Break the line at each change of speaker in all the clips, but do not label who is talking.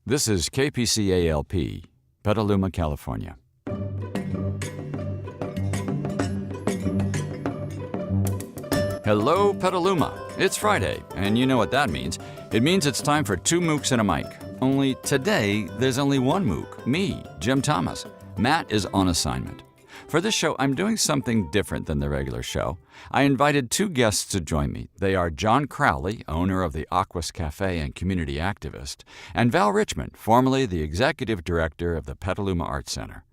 This is KPCALP, Petaluma, California. Hello, Petaluma. It's Friday, and you know what that means. It means it's time for two Mooks and a mic. Only today, there's only one Mook, me, Jim Thomas. Matt is on assignment. For this show, I'm doing something different than the regular show. I invited two guests to join me. They are John Crowley, owner of the Aquas Cafe and community activist, and Val Richman, formerly the executive director of the Petaluma Arts Center.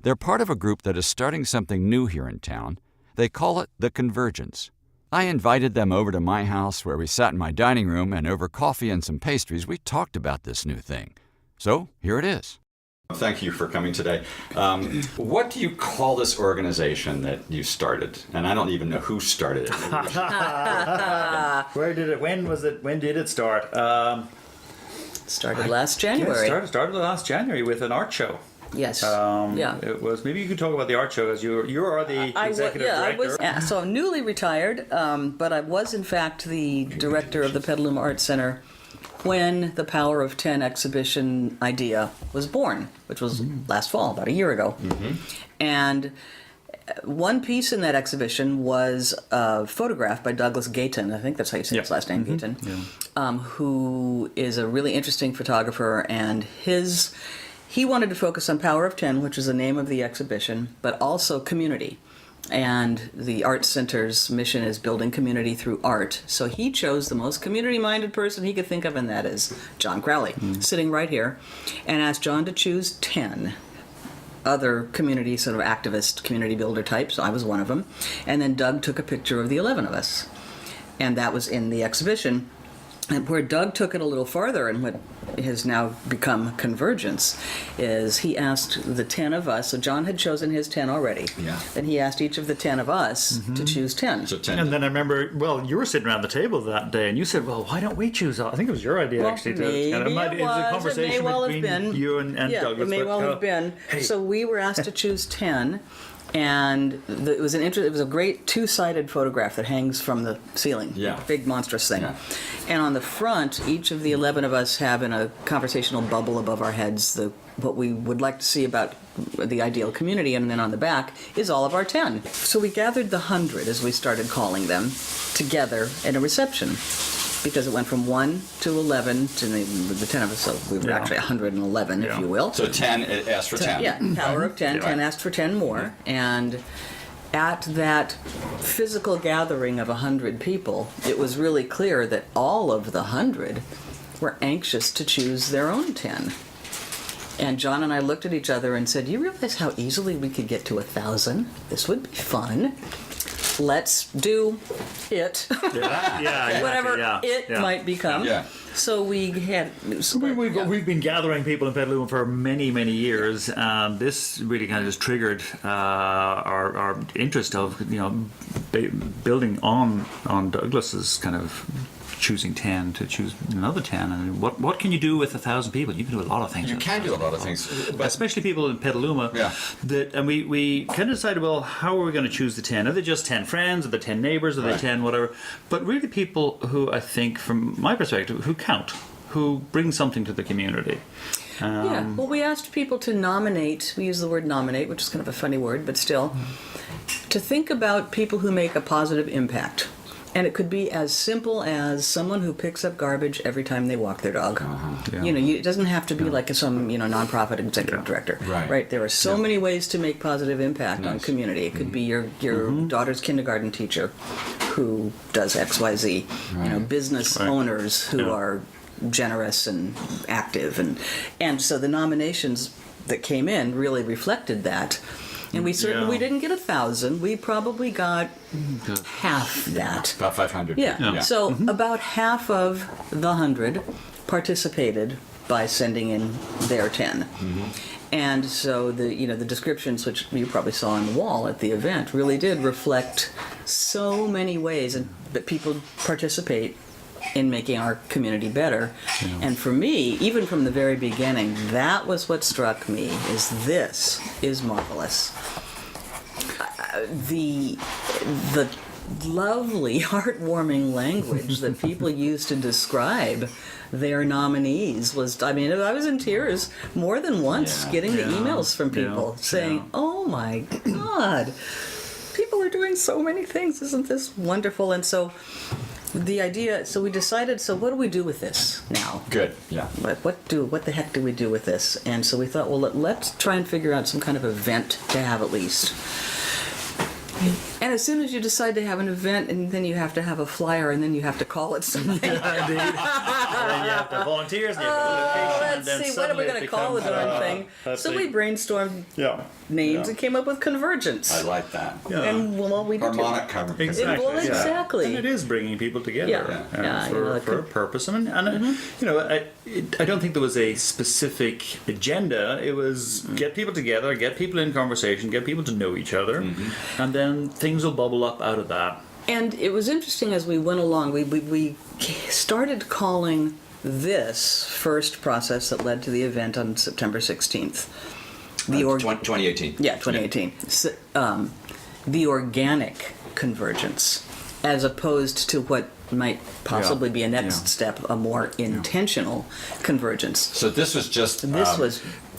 They're part of a group that is starting something new here in town. They call it The Convergence. I invited them over to my house where we sat in my dining room, and over coffee and some pastries, we talked about this new thing. So here it is. Thank you for coming today. What do you call this organization that you started? And I don't even know who started it.
Where did it? When was it? When did it start?
Started last January.
Started last January with an art show.
Yes.
Yeah. It was. Maybe you could talk about the art show, as you are the executive director.
So I'm newly retired, but I was in fact the director of the Petaluma Arts Center when the Power of 10 exhibition idea was born, which was last fall, about a year ago. Mm-hmm. And one piece in that exhibition was a photograph by Douglas Gayton, I think that's how you say his last name, Gayton, who is a really interesting photographer, and he wanted to focus on Power of 10, which is the name of the exhibition, but also community. And the Art Center's mission is building community through art. So he chose the most community-minded person he could think of, and that is John Crowley, sitting right here, and asked John to choose 10 other community sort of activist, community builder types. I was one of them. And then Doug took a picture of the 11 of us. And that was in the exhibition. And where Doug took it a little farther, and what has now become Convergence, is he asked the 10 of us, so John had chosen his 10 already, then he asked each of the 10 of us to choose 10.
So 10.
And then I remember, you were sitting around the table that day, and you said, why don't we choose? I think it was your idea, actually.
Maybe
it was a conversation between you and Douglas.
It may well have been. Hey. So we were asked to choose 10. And it was a great two-sided photograph that hangs from the ceiling. Yeah. Big, monstrous thing. Yeah. And on the front, each of the 11 of us have in a conversational bubble above our heads what we would like to see about the ideal community, and then on the back is all of our 10. So we gathered the 100, as we started calling them, together in a reception, because it went from 1 to 11 to the 10 of us, so we were actually 111, if you will.
So 10 asked for 10.
Yeah, Power of 10, 10 asked for 10 more, and at that physical gathering of 100 people, it was really clear that all of the 100 were anxious to choose their own 10. And John and I looked at each other and said, you realize how easily we could get to 1,000? This would be fun. Let's do it. Whatever it might become. Yeah. So we've
been gathering people in Petaluma for many, many years. This really kind of just triggered our interest of building on Douglas's kind of choosing 10 to choose another 10. And what can you do with 1,000 people? You can do a lot of things.
You can do a lot of things.
Especially people in Petaluma. Yeah. And we kind of decided, how are we going to choose the 10? Are they just 10 friends? Are they 10 neighbors? Are they 10 whatever? But really people who, I think, from my perspective, who count, who bring something to the community.
We asked people to nominate. We use the word nominate, which is kind of a funny word, but still, to think about people who make a positive impact. And it could be as simple as someone who picks up garbage every time they walk their dog. It doesn't have to be like some nonprofit executive director. Right? There are so many ways to make positive impact on community. It could be your daughter's kindergarten teacher who does X, Y, Z. Business owners who are generous and active, and so the nominations that came in really reflected that. And we didn't get 1,000. We probably got half that.
About 500.
Yeah. So about half of the 100 participated by sending in their 10. And so the descriptions, which you probably saw on the wall at the event, really did reflect so many ways that people participate in making our community better. And for me, even from the very beginning, that was what struck me, is this is marvelous. The lovely, heartwarming language that people used to describe their nominees was, I mean, I was in tears more than once getting the emails from people saying, oh my God, people are doing so many things. Isn't this wonderful? And so the idea, so we decided, so what do we do with this now?
Good. Yeah.
What the heck do we do with this? And so we thought, well, let's try and figure out some kind of event to have at least. And as soon as you decide to have an event, and then you have to have a flyer, and then you have to call it something.
Indeed. And then you have the volunteers, and you have the location, and
Let's
then
see, what are we
suddenly
going to call the darn thing? So we brainstormed names and came up with Convergence.
I like that.
And well, we did
Harmonic conversation.
Exactly.
Well, exactly.
And it is bringing people together for a purpose. I mean, and I don't think there was a specific agenda. It was get people together, get people in conversation, get people to know each other, and then things will bubble up out of that.
And it was interesting as we went along. We started calling this first process that led to the event on September 16th.
2018.
Yeah, 2018. So, the organic convergence, as opposed to what might possibly be a next step, a more intentional convergence.
So this was just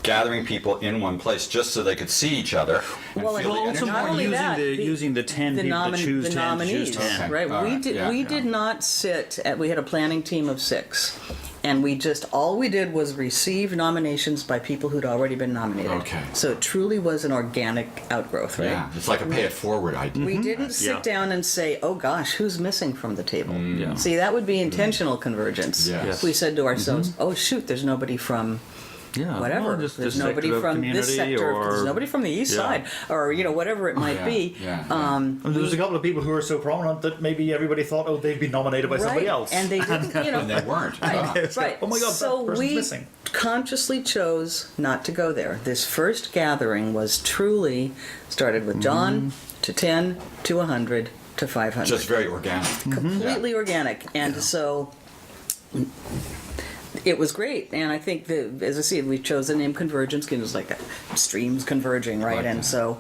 gathering people in one place just so they could see each other.
Well,
and feel the
also
energy.
not only that,
using the 10 people to choose
the
10
nominees,
to choose 10.
right?
All right.
We did not sit at. We had a planning team of 6. And all we did was receive nominations by people who'd already been nominated.
Okay.
So it truly was an organic outgrowth, right?
Yeah, it's like a pay it forward idea.
We didn't sit down and say, oh gosh, who's missing from the table?
Yeah.
See, that would be intentional convergence.
Yes.
If we said to ourselves, oh shoot, there's nobody from whatever.
Well, just
there's
this
nobody
sector of
from this
community,
sector.
or
There's nobody from the east side, or whatever it might be.
And there was a couple of people who were so prominent that maybe everybody thought, oh, they've been nominated by somebody else.
And they didn't,
And they weren't.
Right.
Oh my God,
so
that person's
we
missing.
consciously chose not to go there. This first gathering was truly started with John to 10 to 100 to 500.
Just very organic.
Completely organic. And so it was great. And I think that, as I see, we chose the name Convergence because it was like streams converging, right? And so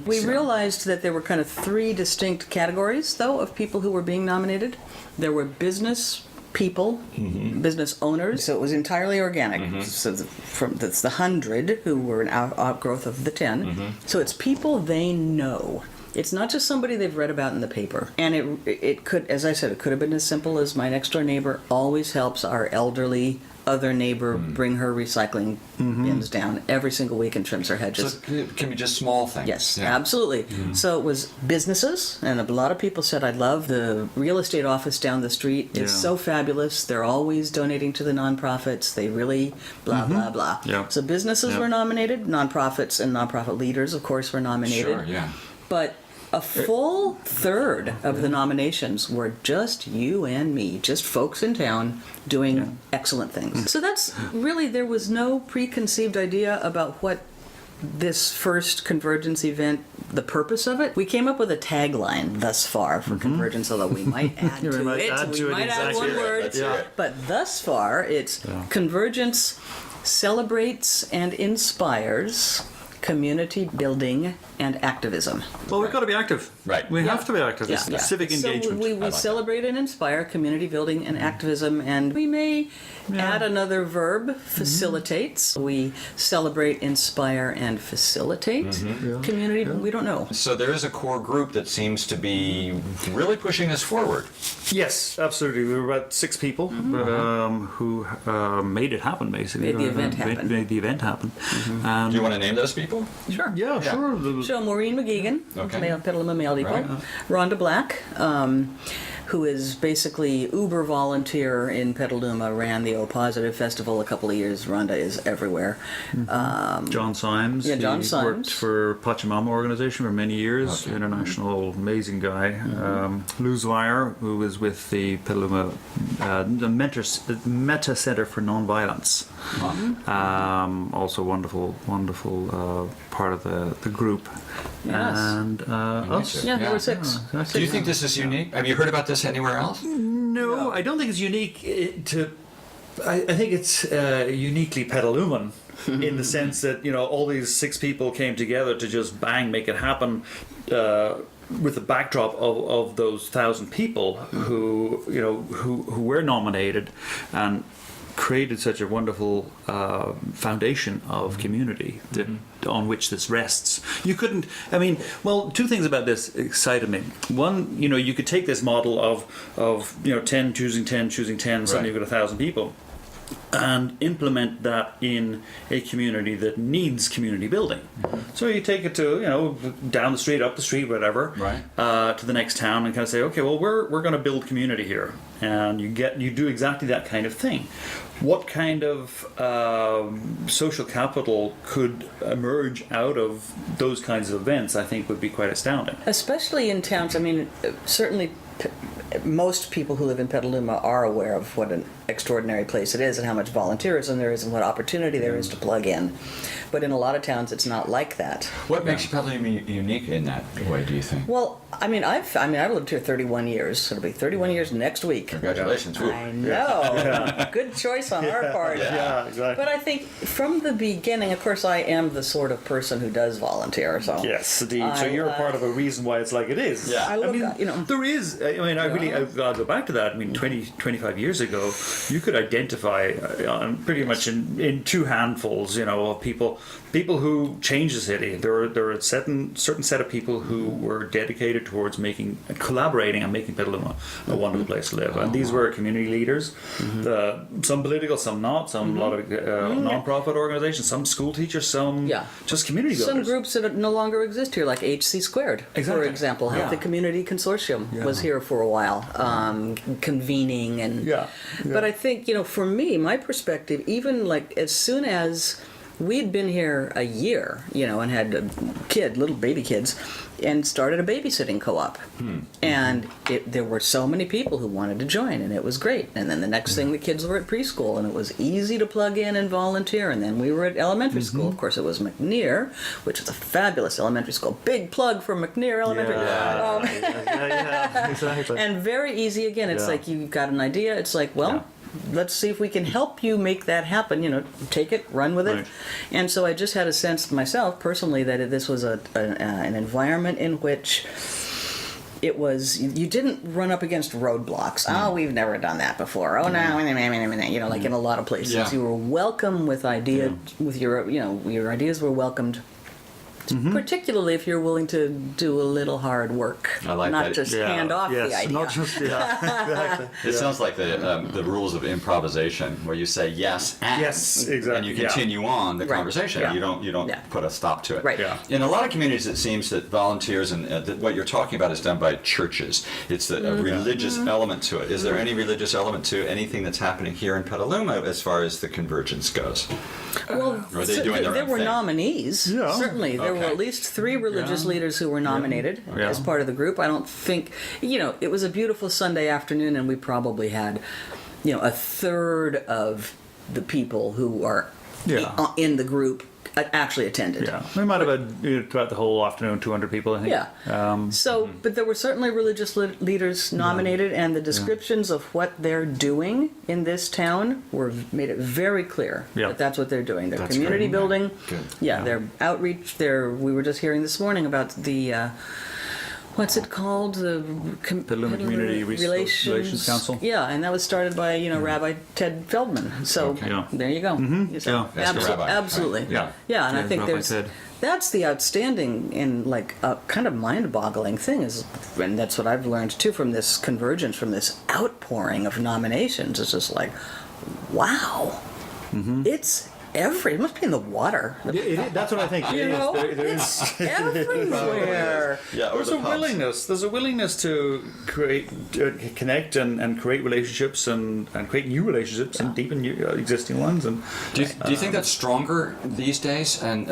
we realized that there were kind of 3 distinct categories, though, of people who were being nominated. There were business people, business owners, so it was entirely organic. So that's the 100 who were an outgrowth of the 10. So it's people they know. It's not just somebody they've read about in the paper. And it could, as I said, it could have been as simple as my next door neighbor always helps our elderly other neighbor bring her recycling bins down every single week and trims her hedges.
So it can be just small things.
Yes, absolutely. So it was businesses, and a lot of people said, I love the real estate office down the street. It's so fabulous. They're always donating to the nonprofits. They really blah, blah, blah.
Yeah.
So businesses were nominated. Nonprofits and nonprofit leaders, of course, were nominated.
Sure, yeah.
But a full third of the nominations were just you and me, just folks in town doing excellent things. So that's really, there was no preconceived idea about what this first Convergence event, the purpose of it. We came up with a tagline thus far for Convergence, although we might add to it. We might add one word. But thus far, it's Convergence celebrates and inspires community building and activism.
Well, we've got to be active.
Right.
We have to be active. It's civic engagement.
So we celebrate and inspire community building and activism, and we may add another verb, facilitates. We celebrate, inspire, and facilitate community. We don't know.
So there is a core group that seems to be really pushing this forward.
Yes, absolutely. We were about 6 people who made it happen, basically.
Made the event happen.
Made the event happen.
Do you want to name those people?
Sure.
Yeah, sure.
So Maureen McGeegan, Petaluma Mail Depot.
Right.
Rhonda Black, who is basically uber volunteer in Petaluma, ran the O Positive Festival a couple of years. Rhonda is everywhere.
John Symes.
Yeah, John
he
Symes.
worked for Pachamama organization for many years. International, amazing guy. Luz Wire, who was with the Petaluma the Meta Center for Nonviolence. Also wonderful part of the group.
Yes.
And us.
Yeah, there were 6.
Do you think this is unique? Have you heard about this anywhere else?
No, I don't think it's unique I think it's uniquely Petaluman in the sense that, all these 6 people came together to just make it happen with the backdrop of those 1,000 people who were nominated and created such a wonderful foundation of community on which this rests. You couldn't, two things about this excited me. One, you could take this model of 10 choosing 10, suddenly you've got 1,000 people, and implement that in a community that needs community building. So you take it to down the street, up the street, whatever, to the next town, and kind of say, okay, well we're going to build community here, and you do exactly that kind of thing. What kind of social capital could emerge out of those kinds of events? I think would be quite astounding.
Especially in towns. Certainly. Most people who live in Petaluma are aware of what an extraordinary place it is and how much volunteerism there is and what opportunity there is to plug in. But in a lot of towns, it's not like that.
What makes Petaluma unique in that way, do you think?
Well, I've lived here 31 years. It'll be 31 years next week.
Congratulations.
I know. Good choice on our part.
Yeah, exactly.
But I think from the beginning, of course, I am the sort of person who does volunteer. So
yes, indeed. So you're a part of a reason why it's like it is.
Yeah.
There is. I'll go back to that. 25 years ago, you could identify pretty much in two handfuls, of people who changed the city. There were a certain set of people who were dedicated towards collaborating and making Petaluma a wonderful place to live. And these were community leaders, some political, some not, a lot of non-profit organizations, some school teachers, some just community builders.
Some groups that no longer exist here, like HC Squared, for example. The Community Consortium was here for a while, convening and. But I think for me, my perspective, even like as soon as we'd been here a year, and had little baby kids, and started a babysitting co-op. And there were so many people who wanted to join, and it was great. And then the next thing, the kids were at preschool, and it was easy to plug in and volunteer. And then we were at elementary school. Of course, it was McNear, which is a fabulous elementary school. Big plug for McNear Elementary.
Exactly.
And very easy again. It's like you've got an idea. It's like, let's see if we can help you make that happen. Take it, run with it. Right. And so I just had a sense myself, personally, that this was an environment in which it was, you didn't run up against roadblocks. Oh, we've never done that before. Oh, no, like in a lot of places. Yeah. You were welcome with ideas, with your ideas were welcomed. Particularly if you're willing to do a little hard work.
I like
not
that.
Just hand off the idea.
Not just, exactly.
It sounds like the rules of improvisation, where you say yes and,
exactly.
and you continue on the conversation.
Yeah.
You don't put a stop to it.
Right. Yeah.
In a lot of communities, it seems that volunteers and what you're talking about is done by churches. It's a religious element to it. Is there any religious element to anything that's happening here in Petaluma as far as the convergence goes?
Well,
or are they doing their
there
own
were
thing?
Nominees. Certainly, there were at least 3 religious leaders who were nominated as part of the group. I don't think, it was a beautiful Sunday afternoon, and we probably had, a third of the people who are in the group actually attended.
Yeah, we might have had throughout the whole afternoon 200 people, I think.
Yeah. But there were certainly religious leaders nominated, and the descriptions of what they're doing in this town made it very clear that that's what they're doing. They're community building.
Good.
Yeah, their outreach. We were just hearing this morning about the. What's it called? The
Petaluma Community Relations Council.
Yeah, and that was started by Rabbi Ted Feldman. So there you go. So, absolutely.
Right.
Yeah, and I think that's the outstanding and kind of mind-boggling thing and that's what I've learned too from this convergence, from this outpouring of nominations. It's just like, wow, it's. It must be in the water.
That's what I think.
It's everywhere.
There's a willingness to connect and create relationships and create new relationships and deepen new, existing ones. And
do you think that's stronger these days? And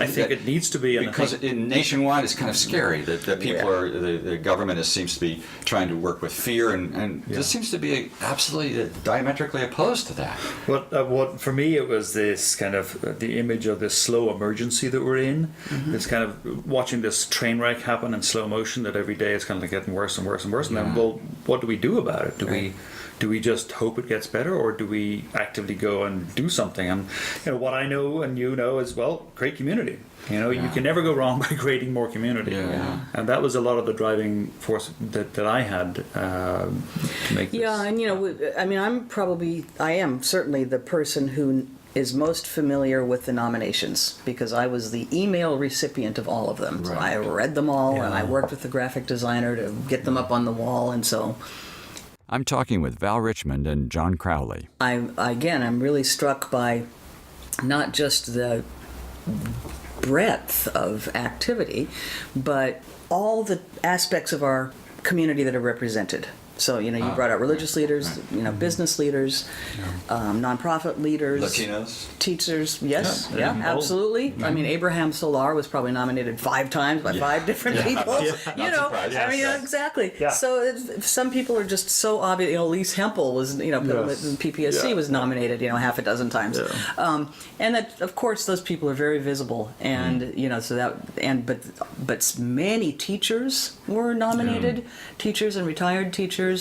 I think it needs to be,
because nationwide it's kind of scary that people are the government seems to be trying to work with fear, and this seems to be absolutely diametrically opposed to that.
What for me it was this kind of the image of this slow emergency that we're in, this kind of watching this train wreck happen in slow motion, that every day it's kind of getting worse and worse and worse. And then, well, what do we do about it? Do do we just hope it gets better, or do we actively go and do something? And what I know and you know is, well, create community. You can never go wrong by creating more community. And that was a lot of the driving force that I had to make this.
Yeah, and I mean, I am certainly the person who is most familiar with the nominations, because I was the email recipient of all of them. So I read them all, and I worked with the graphic designer to get them up on the wall, and so...
I'm talking with Val Richman and John Crowley.
I'm really struck by not just the breadth of activity, but all the aspects of our community that are represented. So, you brought out religious leaders, business leaders, nonprofit leaders.
Latinos.
Teachers, yes, absolutely. I mean, Abraham Solar was probably nominated 5 times by 5 different people. Exactly.
Yeah.
So some people are just so obvious. Lise Hempel was, PPSC was nominated, half a dozen times. Yeah. And that, of course, those people are very visible. And, but many teachers were nominated, teachers and retired teachers.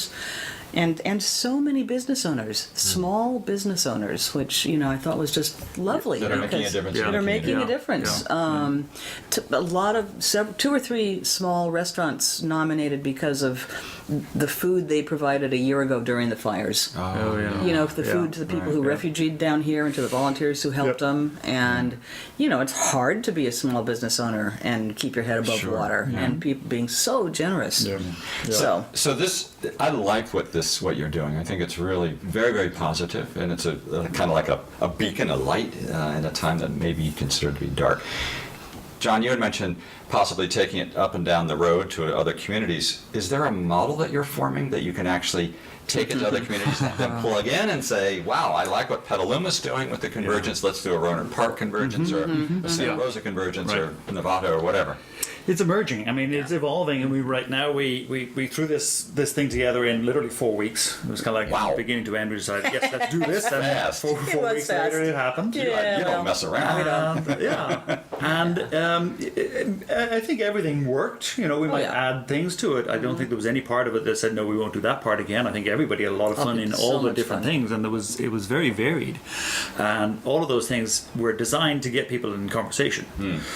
And so many business owners, small business owners, which I thought was just lovely.
That are making a difference.
That are making a difference. A lot of 2 or 3 small restaurants nominated because of the food they provided a year ago during the fires.
Oh
yeah. The food to the people who refugeed down here and to the volunteers who helped them. And it's hard to be a small business owner and keep your head above water. And people being so generous.
Yeah.
So
this, I like what you're doing. I think it's really very, very positive, and it's a kind of like a beacon of light in a time that maybe you consider to be dark. John, you had mentioned possibly taking it up and down the road to other communities. Is there a model that you're forming that you can actually take it to other communities and then plug in and say, wow, I like what Petaluma's doing with the convergence, let's do a Roanoke Park convergence, or a Santa Rosa convergence, or Nevada, or whatever?
It's emerging. I mean, it's evolving, and we threw this thing together in literally 4 weeks. It was kind of like beginning to end. We decided, yes, let's do this. And
Fast.
four weeks later, it happened.
You don't mess around.
And I think everything worked. We might add things to it. I don't think there was any part of it that said, no, we won't do that part again. I think everybody had a lot of fun in all the different things, and it was very varied. And all of those things were designed to get people in conversation.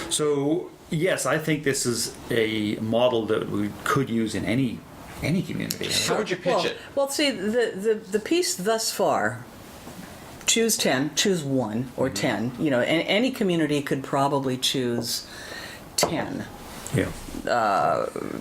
So, yes, I think this is a model that we could use in any community.
How would you pitch it?
Well, see, the piece thus far, choose 10, choose 1 or 10. Any community could probably choose 10.
Yeah.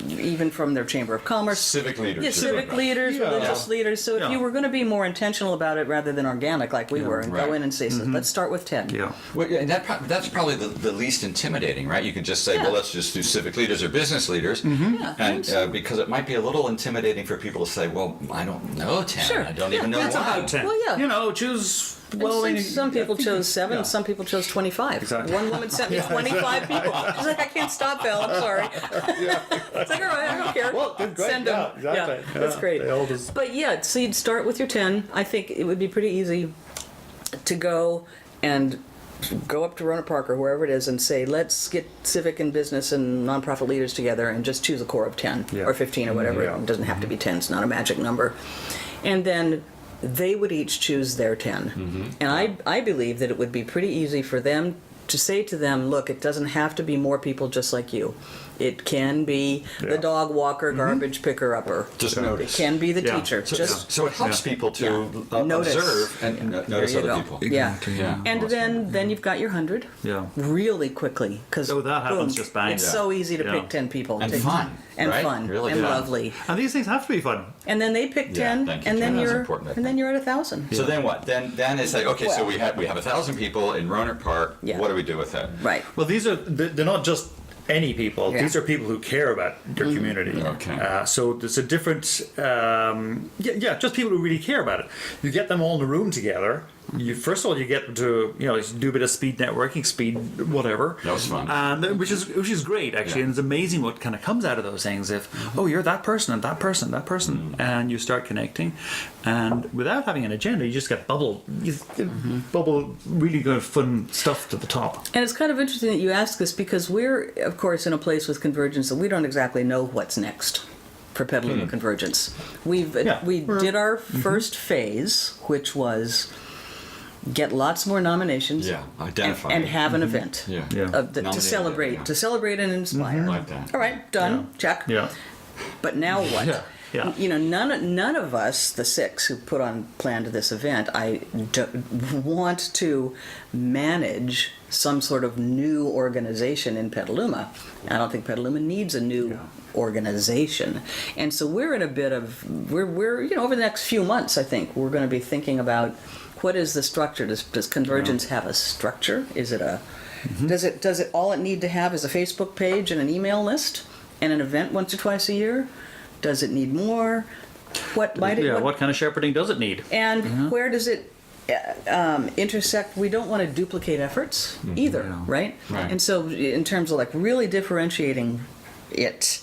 Even from their Chamber of Commerce.
Civic leaders.
Yeah, civic leaders, religious leaders. So if you were going to be more intentional about it rather than organic like we were, and go in and say, so let's start with 10.
Yeah.
Well, and that's probably the least intimidating, right? You can just say, well, let's just do civic leaders or business leaders. And because it might be a little intimidating for people to say, well, I don't know 10.
Sure.
I don't even know
That's
why.
about 10.
Well, yeah.
Choose...
Some people chose 7, some people chose 25.
Exactly.
One woman sent me 25 people. She's like, I can't stop, Val, I'm sorry. It's like, all right, I don't care.
Well, great.
Send them.
Exactly.
Yeah, that's great. But so you'd start with your 10. I think it would be pretty easy to go up to Roanoke Park or wherever it is and say, let's get civic and business and nonprofit leaders together and just choose a core of 10 or 15 or whatever. It doesn't have to be 10. It's not a magic number. And then they would each choose their 10. And I believe that it would be pretty easy for them to say to them, look, it doesn't have to be more people just like you. It can be the dog walker, garbage picker upper.
Just notice.
It can be the teacher.
So it helps people to observe and notice other people.
Yeah. And then you've got your 100 really quickly. Because
that happens just bang.
It's so easy to pick 10 people.
And fun.
And
right?
fun.
Really
and
fun.
lovely.
And these things have to be fun.
And then they pick 10, and then you're at 1,000.
So then what? Then it's like, okay, so we have 1,000 people in Roanoke Park. What do we do with that?
Right.
Well, they're not just any people. These are people who care about their community.
Okay.
So there's a different, just people who really care about it. You get them all in a room together. First of all, you get them to do a bit of speed networking, speed whatever.
That was fun.
And which is great actually, and it's amazing what kind of comes out of those things. If you're that person and that person, and you start connecting, and without having an agenda, you just get bubble really good fun stuff to the top.
And it's kind of interesting that you ask this because we're, of course, in a place with convergence that we don't exactly know what's next. for Petaluma Convergence. We
Yeah.
did our first phase, which was get lots more nominations.
Yeah, identify.
and have an event.
Yeah.
Yeah.
To
Nominate,
celebrate,
yeah.
to celebrate and inspire.
Like that.
All right, done. Check.
Yeah.
But now what?
Yeah, yeah.
You know, none of us, the 6 who planned this event, want to manage some sort of new organization in Petaluma. I don't think Petaluma needs a new organization, and so we're in a bit of we're over the next few months, I think we're going to be thinking about what is the structure. Does Convergence have a structure? Is it a does it all it need to have is a Facebook page and an email list and an event once or twice a year? Does it need more? What might it?
What kind of shepherding does it need?
And where does it intersect? We don't want to duplicate efforts either,
Yeah.
right?
Right.
And so, in terms of like really differentiating it,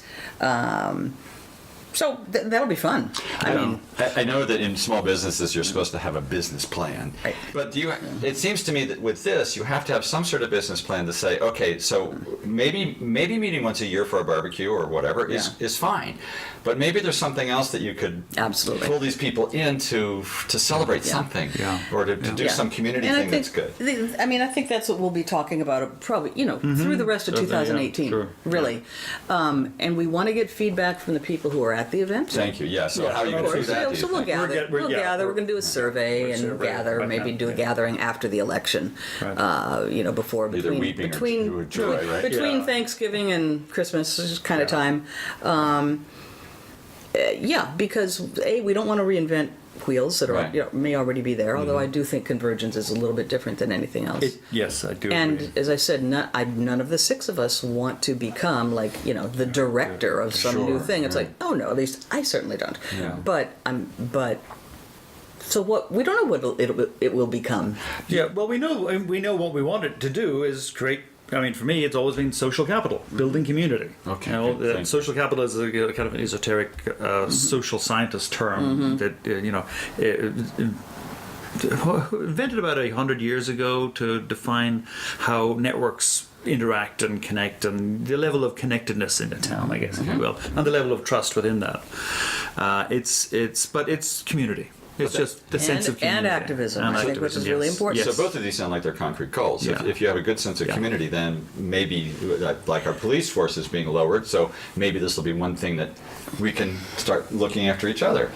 so that'll be fun.
I know that in small businesses you're supposed to have a business plan,
Right.
but it seems to me that with this you have to have some sort of business plan to say, okay, so maybe meeting once a year for a barbecue or whatever is fine, but maybe there's something else that you could
Absolutely.
pull these people in to celebrate something, or to do some community
And I
thing
think,
that's good.
I think that's what we'll be talking about probably, through the rest of 2018,
sure.
really. And we want to get feedback from the people who are at the event.
Thank you. Yeah. So how are you
Of
going to do
course.
that?
Yeah,
do
so
you
we'll
think?
gather.
We're
We're going to do a survey and gather, maybe do a gathering after the election.
Right.
Before
Either weeping or joy, right?
between
Yeah.
Thanksgiving and Christmas kind of time. Because we don't want to reinvent wheels that are
Right.
may already be there. Although I do think Convergence is a little bit different than anything else.
Yes, I do.
And
agree.
as I said, none of the 6 of us want to become the director of some new
Sure,
thing. It's
right.
like, oh no, at least I certainly don't.
Yeah.
But so what? We don't know what it will become.
Yeah, well, we know what we want it to do is create. I mean, for me, it's always been social capital, building community.
Okay,
You know,
good, thank you.
social capital is a kind of an esoteric social scientist term that invented about 100 years ago to define how networks interact and connect and the level of connectedness in a town, I guess, if you will, and the level of trust within that. But it's community. It's just the sense of community.
And activism,
And
I think, which is really
yes,
important.
yes.
So both of these sound like they're concrete goals.
Yeah.
If you have a good sense of community, then maybe, like our police force is being lowered, so maybe this will be one thing that we can start looking after each other.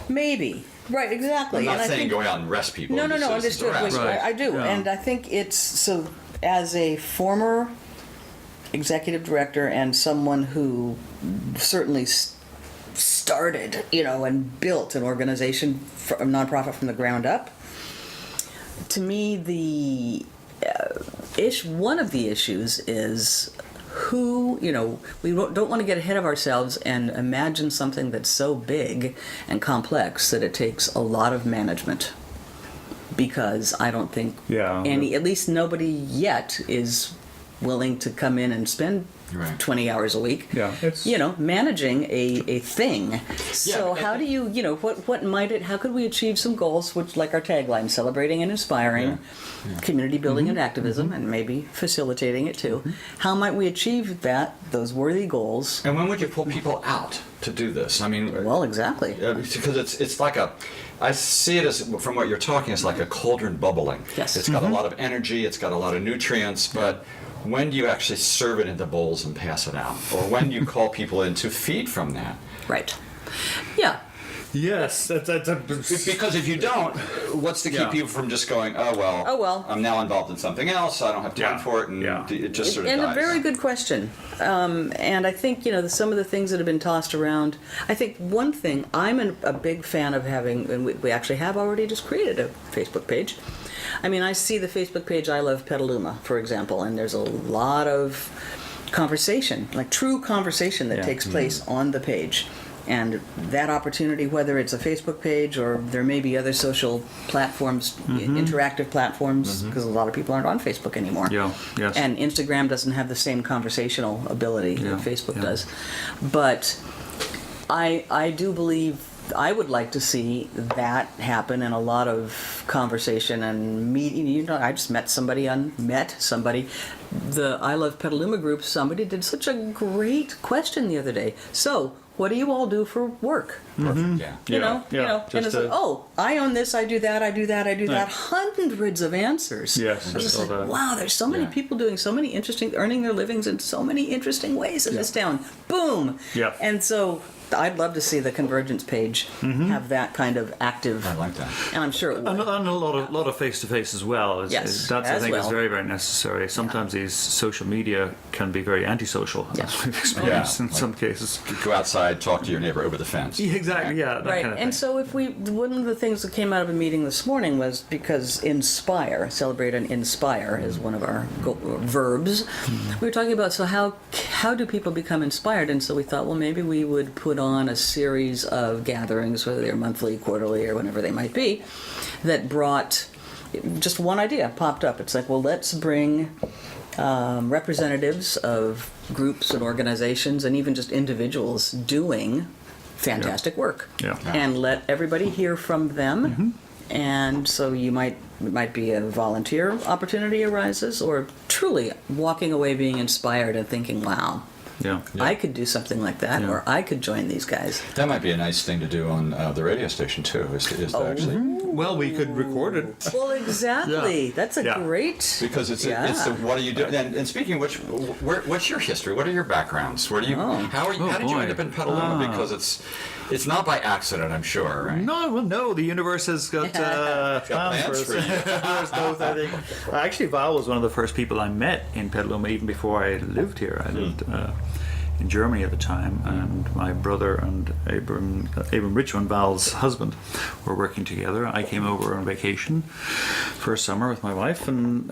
Maybe. Right, exactly.
I'm not
And I
saying
think,
going out and arrest people.
No,
and be citizens
understood.
arrest.
Right.
I do.
Yeah.
And I think it's, so as a former executive director and someone who certainly started, and built an organization, a nonprofit from the ground up, to me, one of the issues is who, we don't want to get ahead of ourselves and imagine something that's so big and complex that it takes a lot of management. Because I don't think at least nobody yet is willing to come in and spend 20 hours a week,
Yeah, it's-
managing a thing. So
Yeah,
how do you, what might it, how could we achieve some goals, which, like our tagline, celebrating and inspiring, community building and activism, and maybe facilitating it too. How might we achieve those worthy goals?
And when would you pull people out to do this? I mean,
Well, exactly.
because it's like I see it as, from what you're talking, it's like a cauldron bubbling.
Yes.
It's got a lot of energy, it's got a lot of nutrients, but when do you actually serve it into bowls and pass it out? Or when do you call people in to feed from that?
Right. Yeah.
Yes, that's
Because if you don't, what's to keep
Yeah.
you from just going, oh well, I'm now involved in something else, I don't have time
Yeah.
for it, and
Yeah.
it just sort of
And
dies.
a very good question. And I think, some of the things that have been tossed around, I think one thing, I'm a big fan of having, and we actually have already just created a Facebook page. I mean, I see the Facebook page I Love Petaluma, for example, and there's a lot of conversation, like true conversation that takes place on the page. And that opportunity, whether it's a Facebook page or there may be other social platforms, interactive platforms, because a lot of people aren't on Facebook anymore.
Yeah, yes.
And Instagram doesn't have the same conversational ability that Facebook does. But I do believe I would like to see that happen and a lot of conversation and meeting. I just met somebody. The I Love Petaluma group, somebody did such a great question the other day. So, what do you all do for work?
Perfect. Yeah.
You know, and it's
just
like, oh, I own this, I do that, I do that, I do that. Hundreds of answers.
Yes,
I was just
all
like,
that.
wow, there's so many
Yeah.
people doing so many interesting, earning their livings in so many interesting ways in this town. Boom.
Yeah.
And so I'd love to see the Convergence page have that kind of active.
I like that.
And I'm sure it
And
would.
a lot of face to face as well.
Yes,
That's I
as
think is
well.
very, very necessary. Sometimes these social media can be very antisocial.
Yeah.
As we've experienced
Yeah,
in some cases.
Go outside, talk to your neighbor over the fence.
Yeah, exactly. Yeah, that
Right,
kind of thing.
and so if one of the things that came out of a meeting this morning was because inspire, celebrate and inspire is one of our verbs. We were talking about, so how do people become inspired? And so we thought, well, maybe we would put on a series of gatherings, whether they're monthly, quarterly, or whenever they might be, that brought just one idea popped up. It's like, well, let's bring representatives of groups and organizations and even just individuals doing fantastic work,
Yeah.
and let everybody hear from them. And so it might be a volunteer opportunity arises, or truly walking away being inspired and thinking, wow,
Yeah.
I could do something like that,
Yeah.
or I could join these guys.
That might be a nice thing to do on the radio station too. Is to
Oh.
actually
Well, we could record it.
Well, exactly.
Yeah.
That's a
Yeah.
great.
because it's the, what are you doing? And speaking of which, what's your history? What are your backgrounds? Where do you?
Oh.
How are you?
Oh,
How did you
boy.
end up in Petaluma? Because it's not by accident, I'm sure, right?
No. The universe has got plans
plans
for
for
us.
you.
For us both, I think. Actually, Val was one of the first people I met in Petaluma, even before I lived here. I lived in Germany at the time, and my brother and Abram Richman, Val's husband, were working together. I came over on vacation for a summer with my wife, and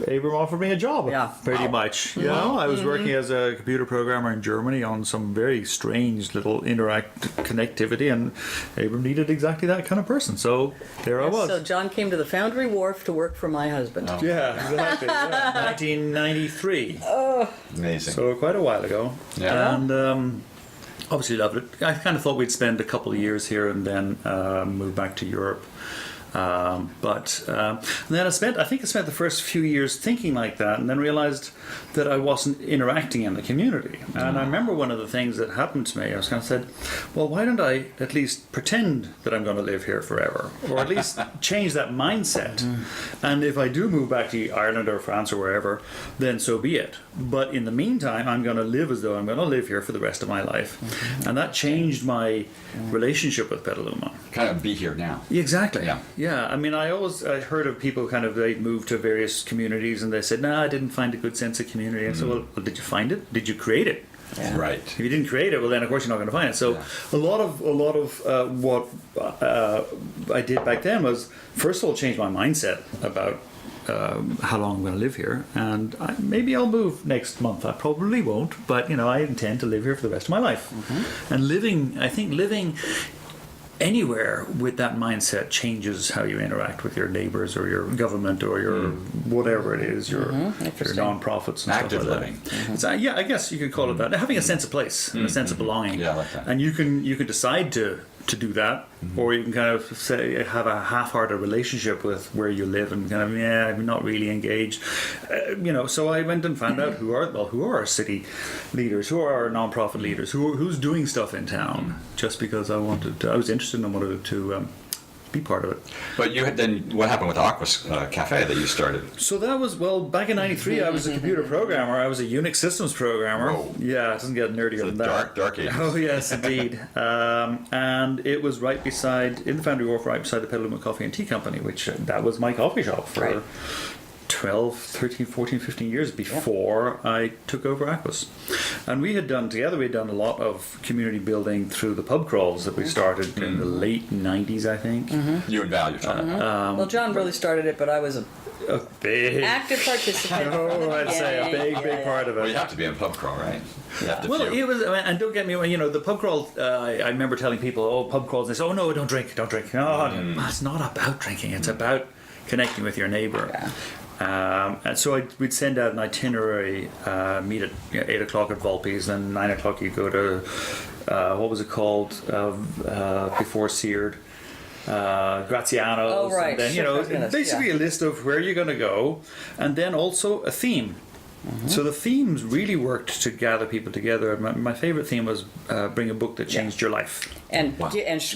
Abram offered me a job.
Yeah.
Pretty much. You know, I was working as a computer programmer in Germany on some very strange little connectivity, and Abram needed exactly that kind of person. So there I was.
So John came to the Foundry Wharf to work for my husband.
Oh.
Yeah, exactly. Yeah. 1993.
Amazing.
So quite a while ago.
Yeah.
And obviously loved it. I kind of thought we'd spend a couple of years here and then move back to Europe. But then I spent the first few years thinking like that, and then realized that I wasn't interacting in the community. And I remember one of the things that happened to me, I was kind of said, well, why don't I at least pretend that I'm going to live here forever, or at least change that mindset. And if I do move back to Ireland or France or wherever, then so be it. But in the meantime, I'm going to live as though I'm going to live here for the rest of my life. And that changed my relationship with Petaluma.
Kind of be here now.
Exactly.
Yeah.
Yeah. I mean, I heard of people they'd moved to various communities and they said, no, I didn't find a good sense of community. I said, well, did you find it? Did you create it?
Yeah.
Right.
If you didn't create it, well, then of course you're not going to find it. So a lot of what I did back then was, first of all, change my mindset about how long I'm going to live here, and maybe I'll move next month. I probably won't, but I intend to live here for the rest of my life. And I think living anywhere with that mindset changes how you interact with your neighbors or your government or your whatever it is, your non-profits and
Active
stuff like
living.
that. So, yeah, I guess you could call it that. Having a sense of place and a sense of belonging.
Yeah, I like that.
And you can decide to do that, or you can kind of say have a half-hearted relationship with where you live and kind of I'm not really engaged. So I went and found out who are our city leaders, who are our non-profit leaders, who's doing stuff in town. Just because I was interested and wanted to be part of it.
But you had then what happened with Aqua's Cafe that you started?
So that was back in '93. I was a computer programmer. I was a Unix systems programmer.
Whoa.
Yeah, it doesn't get nerdier than that.
Dark ages.
Oh yes, indeed. And it was right beside, in the Foundry Wharf, right beside the Petaluma Coffee and Tea Company, which that was my coffee shop for
Right.
12, 13, 14, 15 years before I took over Aquas. And we had done a lot of community building through the pub crawls that we started in the late 90s, I think.
You and Val, you're talking about.
Well, John really started it, but I was a
A big,
active participant.
I'd say a big part of it.
Well, you have to be in pub crawl, right? You have to
Well,
feel-
it was, and don't get me wrong, the pub crawl, I remember telling people, pub crawls, and they say, oh no, don't drink. No, it's not about drinking, it's about connecting with your neighbor.
Yeah.
And so we'd send out an itinerary, meet at 8 o'clock at Volpe's, then 9 o'clock you go to, what was it called, before Seared? Graziano's.
Oh, right.
And then,
Sure, Graziano's,
basically a list of where you're going to go, and then also a theme. So the themes really worked to gather people together. My favorite theme was bring a book that changed your life.
And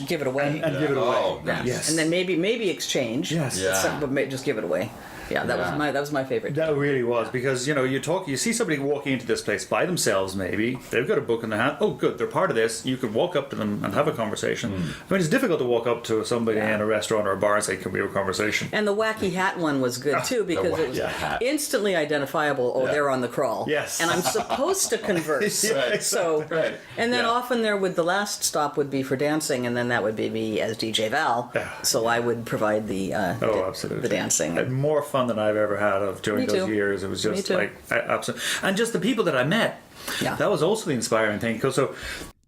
give it away.
And give it away.
Oh, nice.
Yes.
And then maybe exchange.
Yes.
Yeah.
But just give it away. Yeah, that was my favorite.
That really was, because you see somebody walking into this place by themselves. Maybe they've got a book in their hand. Oh, good, they're part of this. You could walk up to them and have a conversation. I mean, it's difficult to walk up to somebody in a restaurant or a bar and say, "Can we have a conversation?"
And the wacky hat one was good too, because it was
hat.
instantly identifiable. Oh, they're on the crawl.
Yes.
And I'm supposed to converse.
Right.
So,
Right.
and then
Yeah.
often the last stop would be for dancing, and then that would be me as DJ Val.
Yeah.
So I would provide the
Absolutely.
the dancing.
I had more fun than I've ever had during
Me
those
too.
years. It was
Me
just
too.
like absolutely, and just the people that I met.
Yeah.
That was also the inspiring thing. Because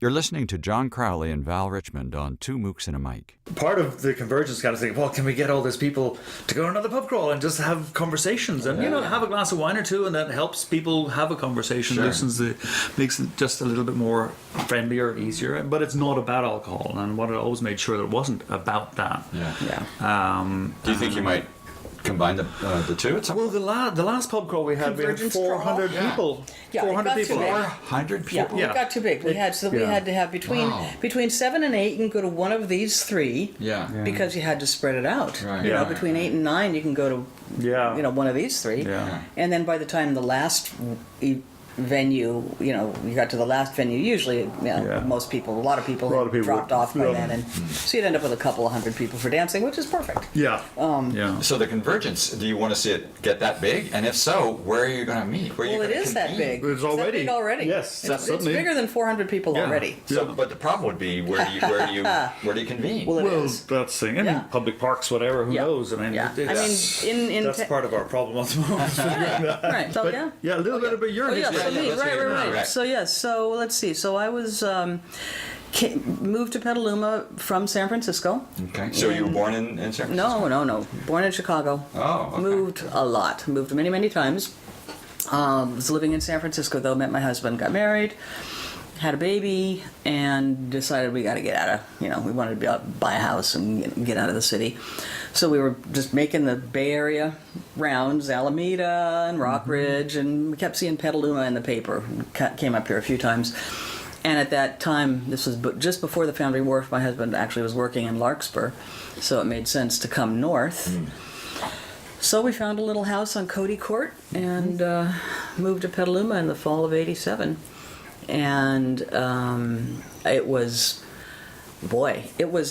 You're listening to John Crowley and Val Richmond on Two Mooks and a Mic.
part of the convergence kind of thing, well, can we get all these people to go on another pub crawl and just have conversations and have a glass of wine or two, and that helps people have a conversation, makes it just a little bit more friendlier, easier. But it's not about alcohol, and what I always made sure that it wasn't about that.
Yeah.
Do you think you might combine the two at some
Well, the last pub crawl we had
Convergence
400
crawl?
people.
Yeah, it
400
got too
people.
big.
400 people?
Yeah, it got too big. We had to have between 7 and 8 you can go to one of these three.
Yeah.
Because you had to spread it out.
Right.
You know,
Yeah.
between 8 and 9 you can go to one of these three.
Yeah.
And then by the time the last venue, you got to the last venue, usually a lot of people had dropped off by then, and so you'd end up with a couple of hundred people for dancing, which is perfect.
Yeah.
So the convergence, do you want to see it get that big? And if so, where are you going to meet? Where are you
Well, it
gonna
is that
convene?
big.
It's
that
already-
big already.
yes,
it's
certainly.
bigger than 400 people already.
So, but the problem would be where do you convene?
Well, it
Well,
is.
that's the thing. I
Yeah.
mean, public parks, whatever. Who
Yeah.
knows? I mean,
Yeah.
it's-
I mean, in
that's part of our problem at the moment. figuring that out.
Right. So
But,
yeah.
a little bit about your
Oh yeah,
history.
so me,
let's hear it.
right.
Right.
So yes, so let's see. So I was moved to Petaluma from San Francisco.
Okay. So you were born in San Francisco?
No. Born in Chicago.
Oh, okay.
Moved a lot. Moved many times. Was living in San Francisco though. Met my husband. Got married. Had a baby and decided we got to get out of, we wanted to buy a house and get out of the city. So we were just making the Bay Area rounds, Alameda and Rockridge, and we kept seeing Petaluma in the paper. Came up here a few times. And at that time, this was just before the Foundry Wharf, my husband actually was working in Larkspur, so it made sense to come north. So we found a little house on Cody Court and moved to Petaluma in the fall of '87. And it was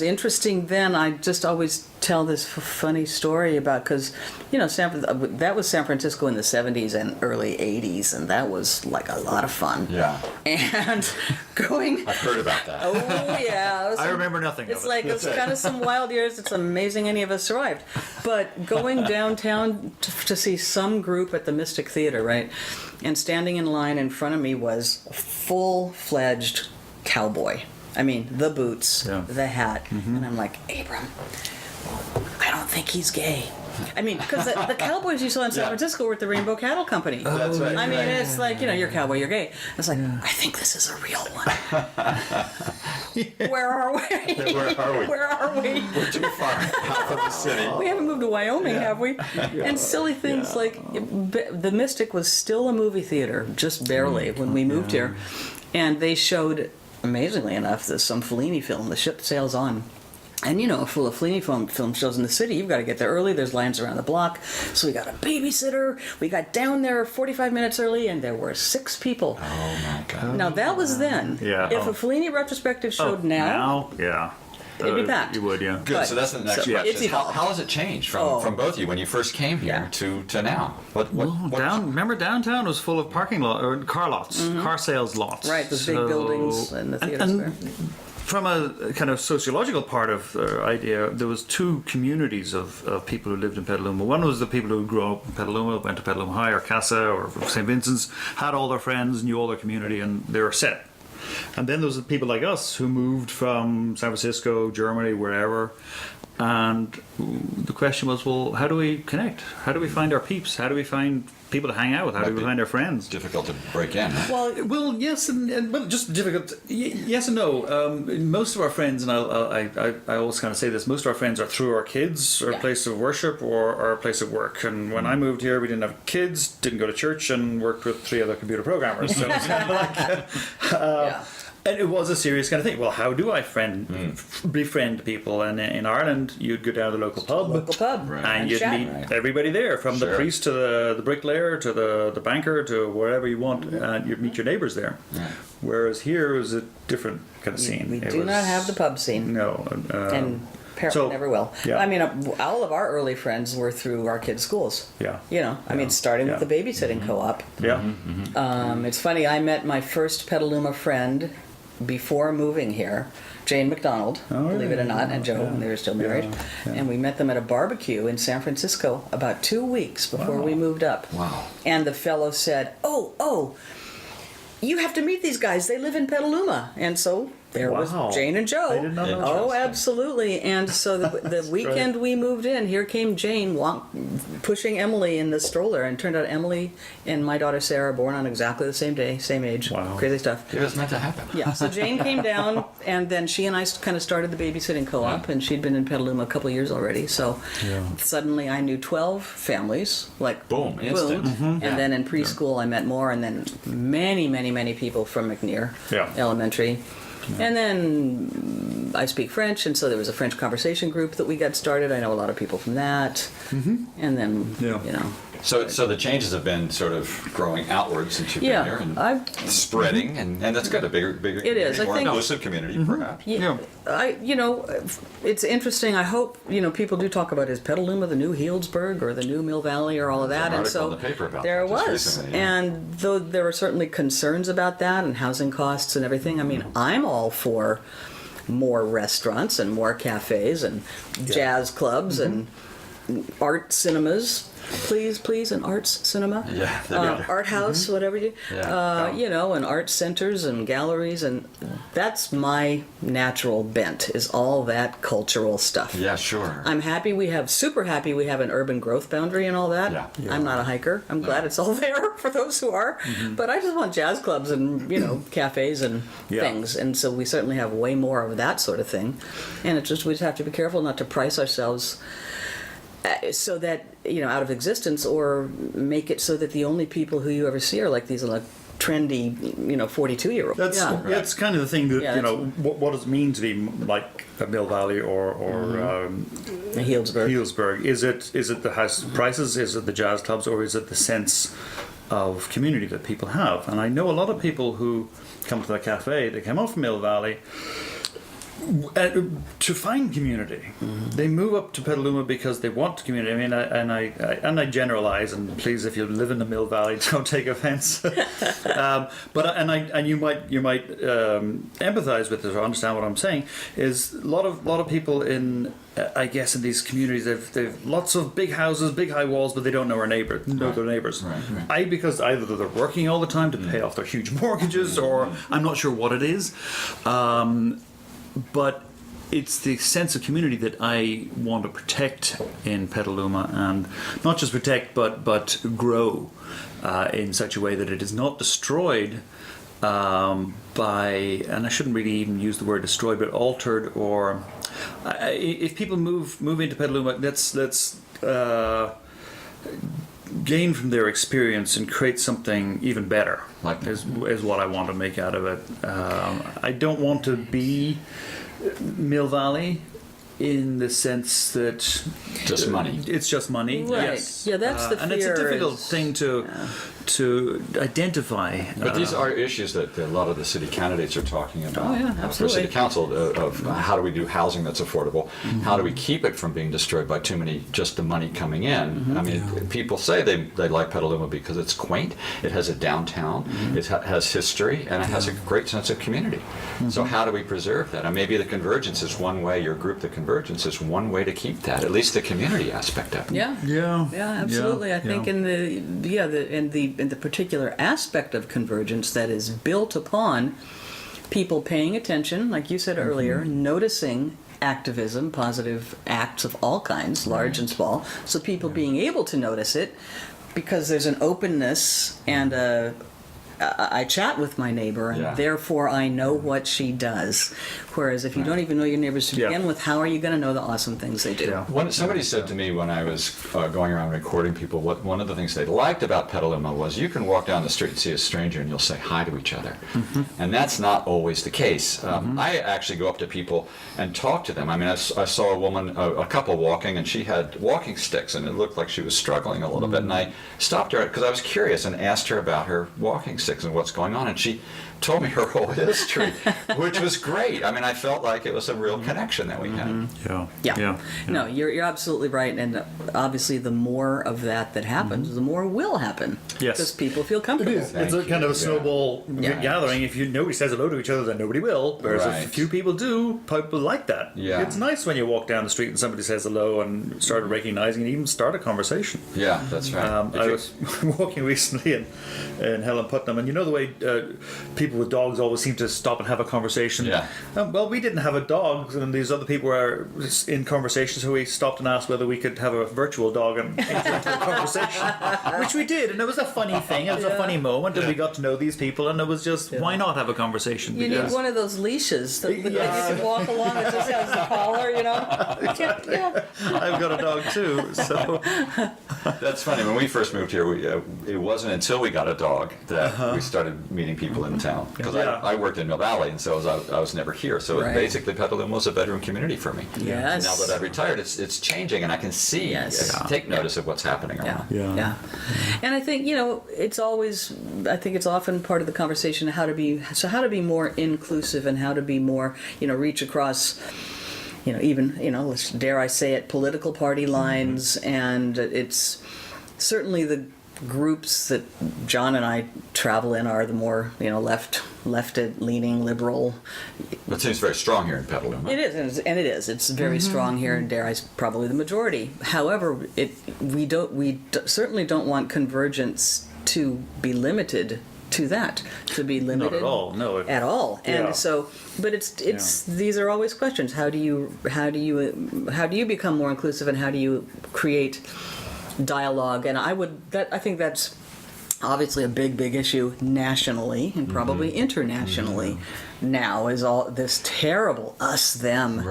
interesting then. I just always tell this funny story about, because that was San Francisco in the 70s and early 80s, and that was like a lot of fun.
Yeah.
And going
I've heard about that.
oh yeah,
I remember nothing
it's
of it.
like it's kind of some wild years. It's amazing any of us survived. But going downtown to see some group at the Mystic Theater, right, and standing in line in front of me was a full-fledged cowboy. I mean, the boots, the hat, and I'm like, Abram, I don't think he's gay. I mean, because the cowboys you saw in San Francisco were at the Rainbow Cattle Company.
That's right.
I mean, it's like, you're a cowboy, you're gay. It's like, I think this is a real one. Where are we?
Where are we?
Where are we?
We're too far out of the city.
We haven't moved to Wyoming, have we? And silly things like the Mystic was still a movie theater, just barely, when we moved here. And they showed, amazingly enough, some Fellini film, The Ship Sails On. And full of Fellini film shows in the city, you've got to get there early. There's lines around the block. So we got a babysitter. We got down there 45 minutes early, and there were 6 people.
Oh my God.
Now, that was then.
Yeah.
If a Fellini retrospective showed now,
yeah.
it'd be packed.
You would, yeah.
Good.
But-
So that's the next
so
question.
it's evolved.
How has it changed from both of you when you first came here to now? What
Remember downtown was full of parking lot or car lots, car sales lots.
Right, those big buildings and the theater
and
square.
From a kind of sociological part of the idea, there was 2 communities of people who lived in Petaluma. One was the people who grew up in Petaluma, went to Petaluma High or Casa or St. Vincent's, had all their friends, knew all their community, and they were set. And then there was the people like us who moved from San Francisco, Germany, wherever, And the question was, well, how do we connect? How do we find our peeps? How do we find people to hang out with? How do we find our friends?
Difficult to break in. Huh?
Well, yes, and well, just difficult. Yes and no. Most of our friends, and I always kind of say this, most of our friends are through our kids, or a place of worship, or our place of work. And when I moved here, we didn't have kids, didn't go to church, and worked with 3 other computer programmers. So it's kind of like, and it was a serious kind of thing. Well, how do I befriend people? And in Ireland, you'd go down to the local pub,
Right.
and you'd
chat.
meet everybody there, from the priest to the bricklayer to the banker to wherever you want. You'd meet your neighbours there.
Right.
Whereas here it was a different kind of scene.
We
It
do
was-
not have the pub scene.
No.
And apparently
so-
never will.
yeah.
I mean, all of our early friends were through our kids' schools.
Yeah.
You know, I mean, starting with
Yeah.
the babysitting co-op.
Yeah.
It's funny, I met my first Petaluma friend before moving here, Jane McDonald, believe it or not, and Joe, when they were still married. And we met them at a barbecue in San Francisco about 2 weeks before we moved up.
Wow.
And the fellow said, oh, you have to meet these guys. They live in Petaluma. And so there was
Wow.
Jane and Joe.
I did not know that.
Oh, absolutely. And so the weekend we moved in, here came Jane pushing Emily in the stroller. And it turned out Emily and my daughter Sarah, born on exactly the same day, same age.
Wow.
Crazy stuff.
It was meant to happen.
Yeah, so Jane came down, and then she and I kind of started the babysitting co-op, and she'd been in Petaluma a couple of years already. So suddenly I knew 12 families, like
Boom, instant.
And then in preschool I met more, and then many, many, many people from McNear Elementary. And then I speak French, and so there was a French conversation group that we got started. I know a lot of people from that. And then, you know.
So the changes have been sort of growing outwards since you've been here and spreading, and that's good. A bigger
It is.
more
I think,
inclusive community, perhaps.
Yeah. It's interesting. I hope, people do talk about, is Petaluma the new Healdsburg or the new Mill Valley or all of that?
There's an
And so
article in the paper about
there
that just
was.
recently, yeah.
And though there were certainly concerns about that and housing costs and everything, I mean, I'm all for more restaurants and more cafes and jazz clubs and art cinemas. Please, an arts cinema.
Yeah, that'd be good.
Art house, whatever you, and art centers and galleries, and that's my natural bent, is all that cultural stuff.
Yeah, sure.
I'm super happy we have an urban growth boundary and all that.
Yeah.
I'm not a hiker. I'm glad it's all there for those who are. But I just want jazz clubs and, cafes and things. And so we certainly have way more of that sort of thing. And we just have to be careful not to price ourselves so that, out of existence, or make it so that the only people who you ever see are like these trendy, 42-year-olds.
That's kind of the thing that, what does it mean to be like a Mill Valley or
Healdsburg.
Healdsburg? Is it the house prices? Is it the jazz clubs? Or is it the sense of community that people have? And I know a lot of people who come to the cafe, they come out from Mill Valley to find community. They move up to Petaluma because they want community. I mean, I generalize, and please, if you live in the Mill Valley, don't take offense. But you might empathize with it or understand what I'm saying. Is a lot of people in these communities, they've lots of big houses, big high walls, but they don't know their neighbors.
Right.
Because either they're working all the time to pay off their huge mortgages, or I'm not sure what it is. But it's the sense of community that I want to protect in Petaluma, and not just protect, but grow in such a way that it is not destroyed by, and I shouldn't really even use the word destroyed, but altered, or if people move into Petaluma, let's gain from their experience and create something even better. Is what I want to make out of it. I don't want to be Mill Valley in the sense that
just money.
It's just money.
Right.
Yes.
Yeah, that's the fear.
And it's a difficult thing to identify.
But these are issues that a lot of the city candidates are talking about.
Oh, yeah,
For
absolutely.
city council, of how do we do housing that's affordable? How do we keep it from being destroyed by too many, just the money coming in? I mean, people say they like Petaluma because it's quaint, it has a downtown, it has history, and it has a great sense of community. So how do we preserve that? And maybe the convergence is one way, your group, the convergence is one way to keep that, at least the community aspect of it.
Yeah, absolutely. I think in the particular aspect of convergence that is built upon people paying attention, like you said earlier, noticing activism, positive acts of all kinds, large and small. So people being able to notice it, because there's an openness and I chat with my neighbor, and therefore I know what she does. Whereas if you don't even know your neighbors to begin with, how are you going to know the awesome things they do?
Somebody said to me when I was going around recording people, one of the things they liked about Petaluma was you can walk down the street and see a stranger and you'll say hi to each other. And that's not always the case. I actually go up to people and talk to them. I mean, I saw a woman, a couple walking, and she had walking sticks, and it looked like she was struggling a little bit. And I stopped her because I was curious and asked her about her walking sticks and what's going on. And she told me her whole history, which was great. I mean, I felt like it was a real connection that we had.
Yeah. No, you're absolutely right. And obviously, the more of that happens, the more will happen.
Yes.
Because people feel comfortable.
It's a kind of a snowball gathering. If nobody says hello to each other, then nobody will. Whereas if a few people do, people like that.
Yeah.
It's nice when you walk down the street and somebody says hello and start recognizing and even start a conversation.
Yeah, that's right.
I was walking recently in Helen Putnam, and you know the way people with dogs always seem to stop and have a conversation.
Yeah.
Well, we didn't have a dog, and these other people were in conversation, so we stopped and asked whether we could have a virtual dog and enter into a conversation, which we did, and it was a funny thing. It was a funny moment, and we got to know these people, and it was just why not have a conversation?
You need one of those leashes that you can walk along that just has the collar, you know.
I've got a dog too, so
That's funny. When we first moved here, it wasn't until we got a dog that we started meeting people in town. Because I worked in Mill Valley, and so I was never here. So basically, Petaluma was a bedroom community for me.
Yes.
Now that I've retired, it's changing, and I can see, take notice of what's happening around.
Yeah. And I think, it's always, I think it's often part of the conversation how to be more inclusive and how to be more, reach across, even, dare I say it, political party lines. And it's certainly the groups that John and I travel in are the more, left-leaning, liberal.
It seems very strong here in Petaluma.
It is, and it is. It's very strong here, and dare I, probably the majority. However, we certainly don't want convergence to be limited to that. To be limited.
not at all. No.
At all. And so, but it's these are always questions. How do you become more inclusive, and how do you create dialogue? And I think that's obviously a big issue nationally and probably internationally now, is all this terrible us-them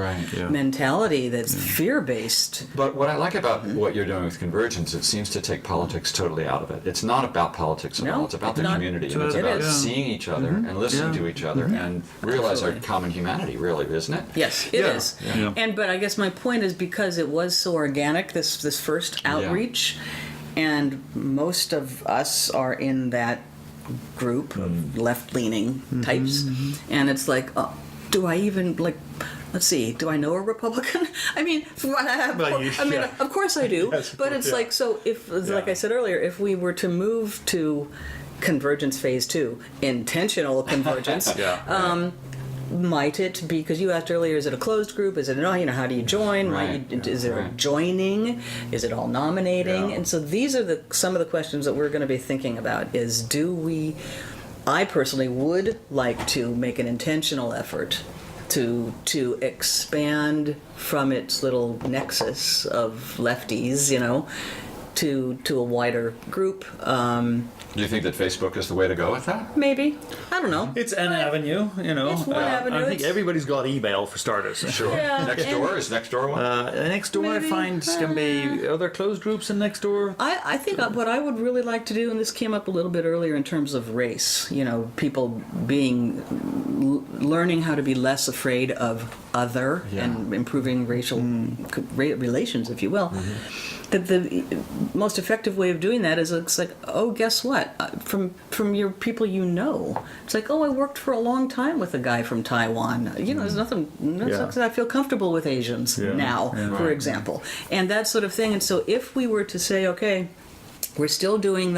mentality that's fear-based.
But what I like about what you're doing with Convergence, it seems to take politics totally out of it. It's not about politics at all. It's about the community. And it's about seeing each other and listening to each other and realize our common humanity, really, isn't it?
Yes, it is. Yeah. But I guess my point is, because it was so organic, this first outreach, and most of us are in that group of left-leaning types, and it's like, do I even, let's see, do I know a Republican? I mean, of course I do, but it's like, so if, like I said earlier, if we were to move to Convergence Phase 2, intentional convergence, might it be, because you asked earlier, is it a closed group? Is it how do you join? Is there a joining? Is it all nominating? And so these are some of the questions that we're going to be thinking about. I personally would like to make an intentional effort to expand from its little nexus of lefties, to a wider group.
Do you think that Facebook is the way to go with that?
Maybe. I don't know.
It's an avenue,
It's one avenue.
I think everybody's got email, for starters.
Sure.
Yeah,
Nextdoor? Is Nextdoor one?
Nextdoor, I find, can be other closed groups in Nextdoor.
I think what I would really like to do, and this came up a little bit earlier in terms of race, people learning how to be less afraid of other and improving racial relations, if you will. That the most effective way of doing that is, it's like, oh, guess what? From your people it's like, oh, I worked for a long time with a guy from Taiwan. There's nothing. I feel comfortable with Asians now, for example, and that sort of thing. And so, if we were to say, okay, we're still doing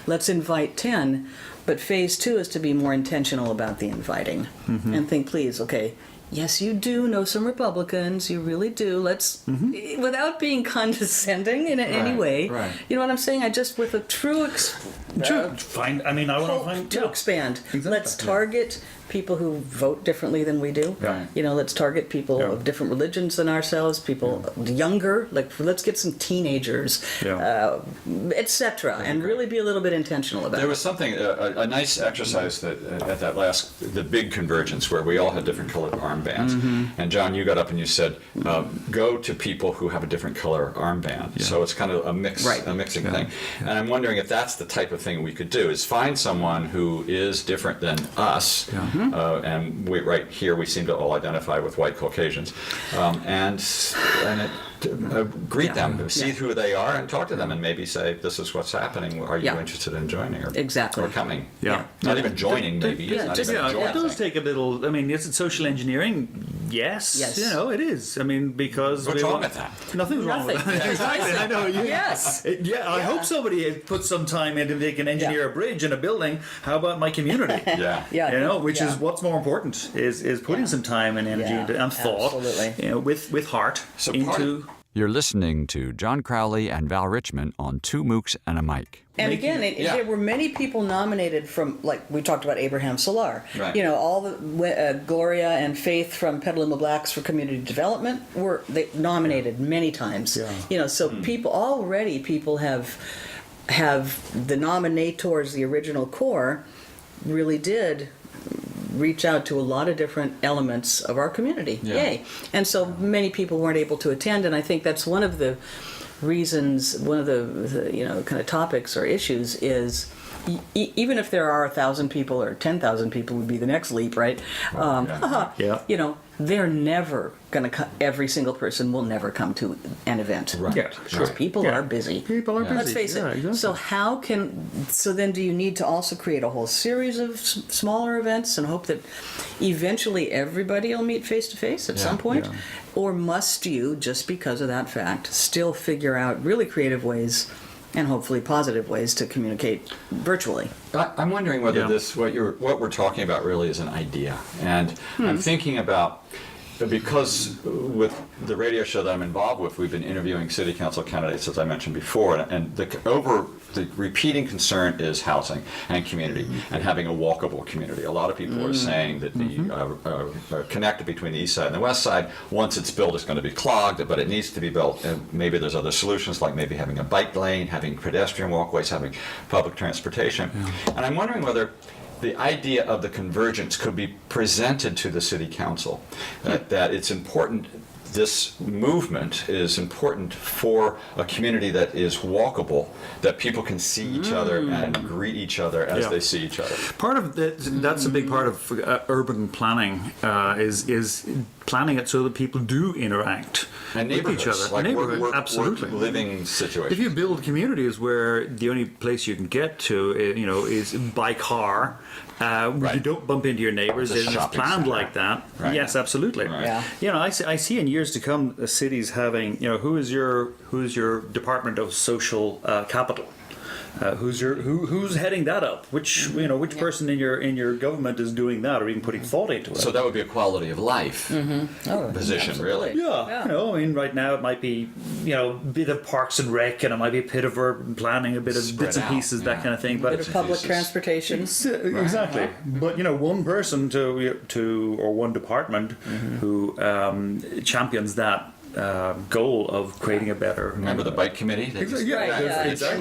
let's invite 10, but phase 2 is to be more intentional about the inviting and think, please, okay, yes, you do know some Republicans. You really do. Let's, without being condescending in any way.
right.
You know what I'm saying? I just, with a true
Fine. I mean, I want to
hope
find
to expand.
Exactly.
Let's target people who vote differently than we do.
Right.
You know, let's target people
Yeah.
of different religions than ourselves, people younger. Like, let's get some teenagers, etc., and really be a little bit intentional about
There
it.
was something, a nice exercise that at that the big convergence where we all had different colored armbands. And John, you got up and you said, go to people who have a different color armband. So it's kind of a mixing thing. And I'm wondering if that's the type of thing we could do, is find someone who is different than us. And right here we seem to all identify with white Caucasians. Greet them, see who they are, and talk to them, and maybe say, "This is what's happening. Are you interested in joining or coming?" Not even joining. Maybe it's not even joining.
It does take a little. I mean, is it social engineering? Yes. You know, it is. I mean, because
What's wrong with that?
Nothing's wrong with
Nothing.
that. Exactly. I know.
Yes.
I hope somebody had put some time into they can engineer a bridge in a building. How about my community?
Yeah.
You know, which is what's more important is putting some time and energy and thought,
absolutely.
you know, with heart
So
You're listening to John Crowley and Val Richman on Two Mooks and a Mic.
And again, there were many people nominated from, like we talked about Abraham Solar.
Right.
You know, all the Gloria and Faith from Petaluma Blacks for Community Development were nominated many times. You know, so people have the nominators, the original core, really did reach out to a lot of different elements of our community. Yay. And so many people weren't able to attend, and I think that's one of the reasons, one of the you know, kind of topics or issues is even if there are 1,000 people or 10,000 people would be the next leap, right? You know, they're never going to every single person will never come to an event. Because people are busy.
People are busy.
Let's face it.
Exactly.
So then do you need to also create a whole series of smaller events and hope that eventually everybody will meet face to face at some point? Or must you, just because of that fact, still figure out really creative ways and hopefully positive ways to communicate virtually?
I'm wondering whether what we're talking about really is an idea. And I'm thinking about, because with the radio show that I'm involved with, we've been interviewing city council candidates, as I mentioned before, and the repeating concern is housing and community and having a walkable community. A lot of people are saying that the connector between the east side and the west side, once it's built, it's going to be clogged, but it needs to be built. And maybe there's other solutions, like maybe having a bike lane, having pedestrian walkways, having public transportation. And I'm wondering whether the idea of the convergence could be presented to the city council, that it's important, this movement is important for a community that is walkable, that people can see each other and greet each other as they see each other.
Part of that's a big part of urban planning, is planning it so that people do interact
And
with each other.
like
Absolutely.
living situations.
If you build communities where the only place you can get to, is by car, you don't bump into your neighbors, and it's planned like that.
Right.
Yes, absolutely.
Right.
Yeah.
You know, I see in years to come cities having, who's your Department of Social Capital. Who's heading that up? Which person in your government is doing that, or even putting thought into it?
So that would be a quality of life position, really.
Yeah. I mean, right now it might be, a bit of Parks and Rec, and it might be a bit of urban planning, a bit of
Spread
bits and
out,
pieces, that kind of thing. But
Bit of public transportation.
exactly. But one person or one department who champions that goal of creating a better.
Remember the bike committee?
Exactly.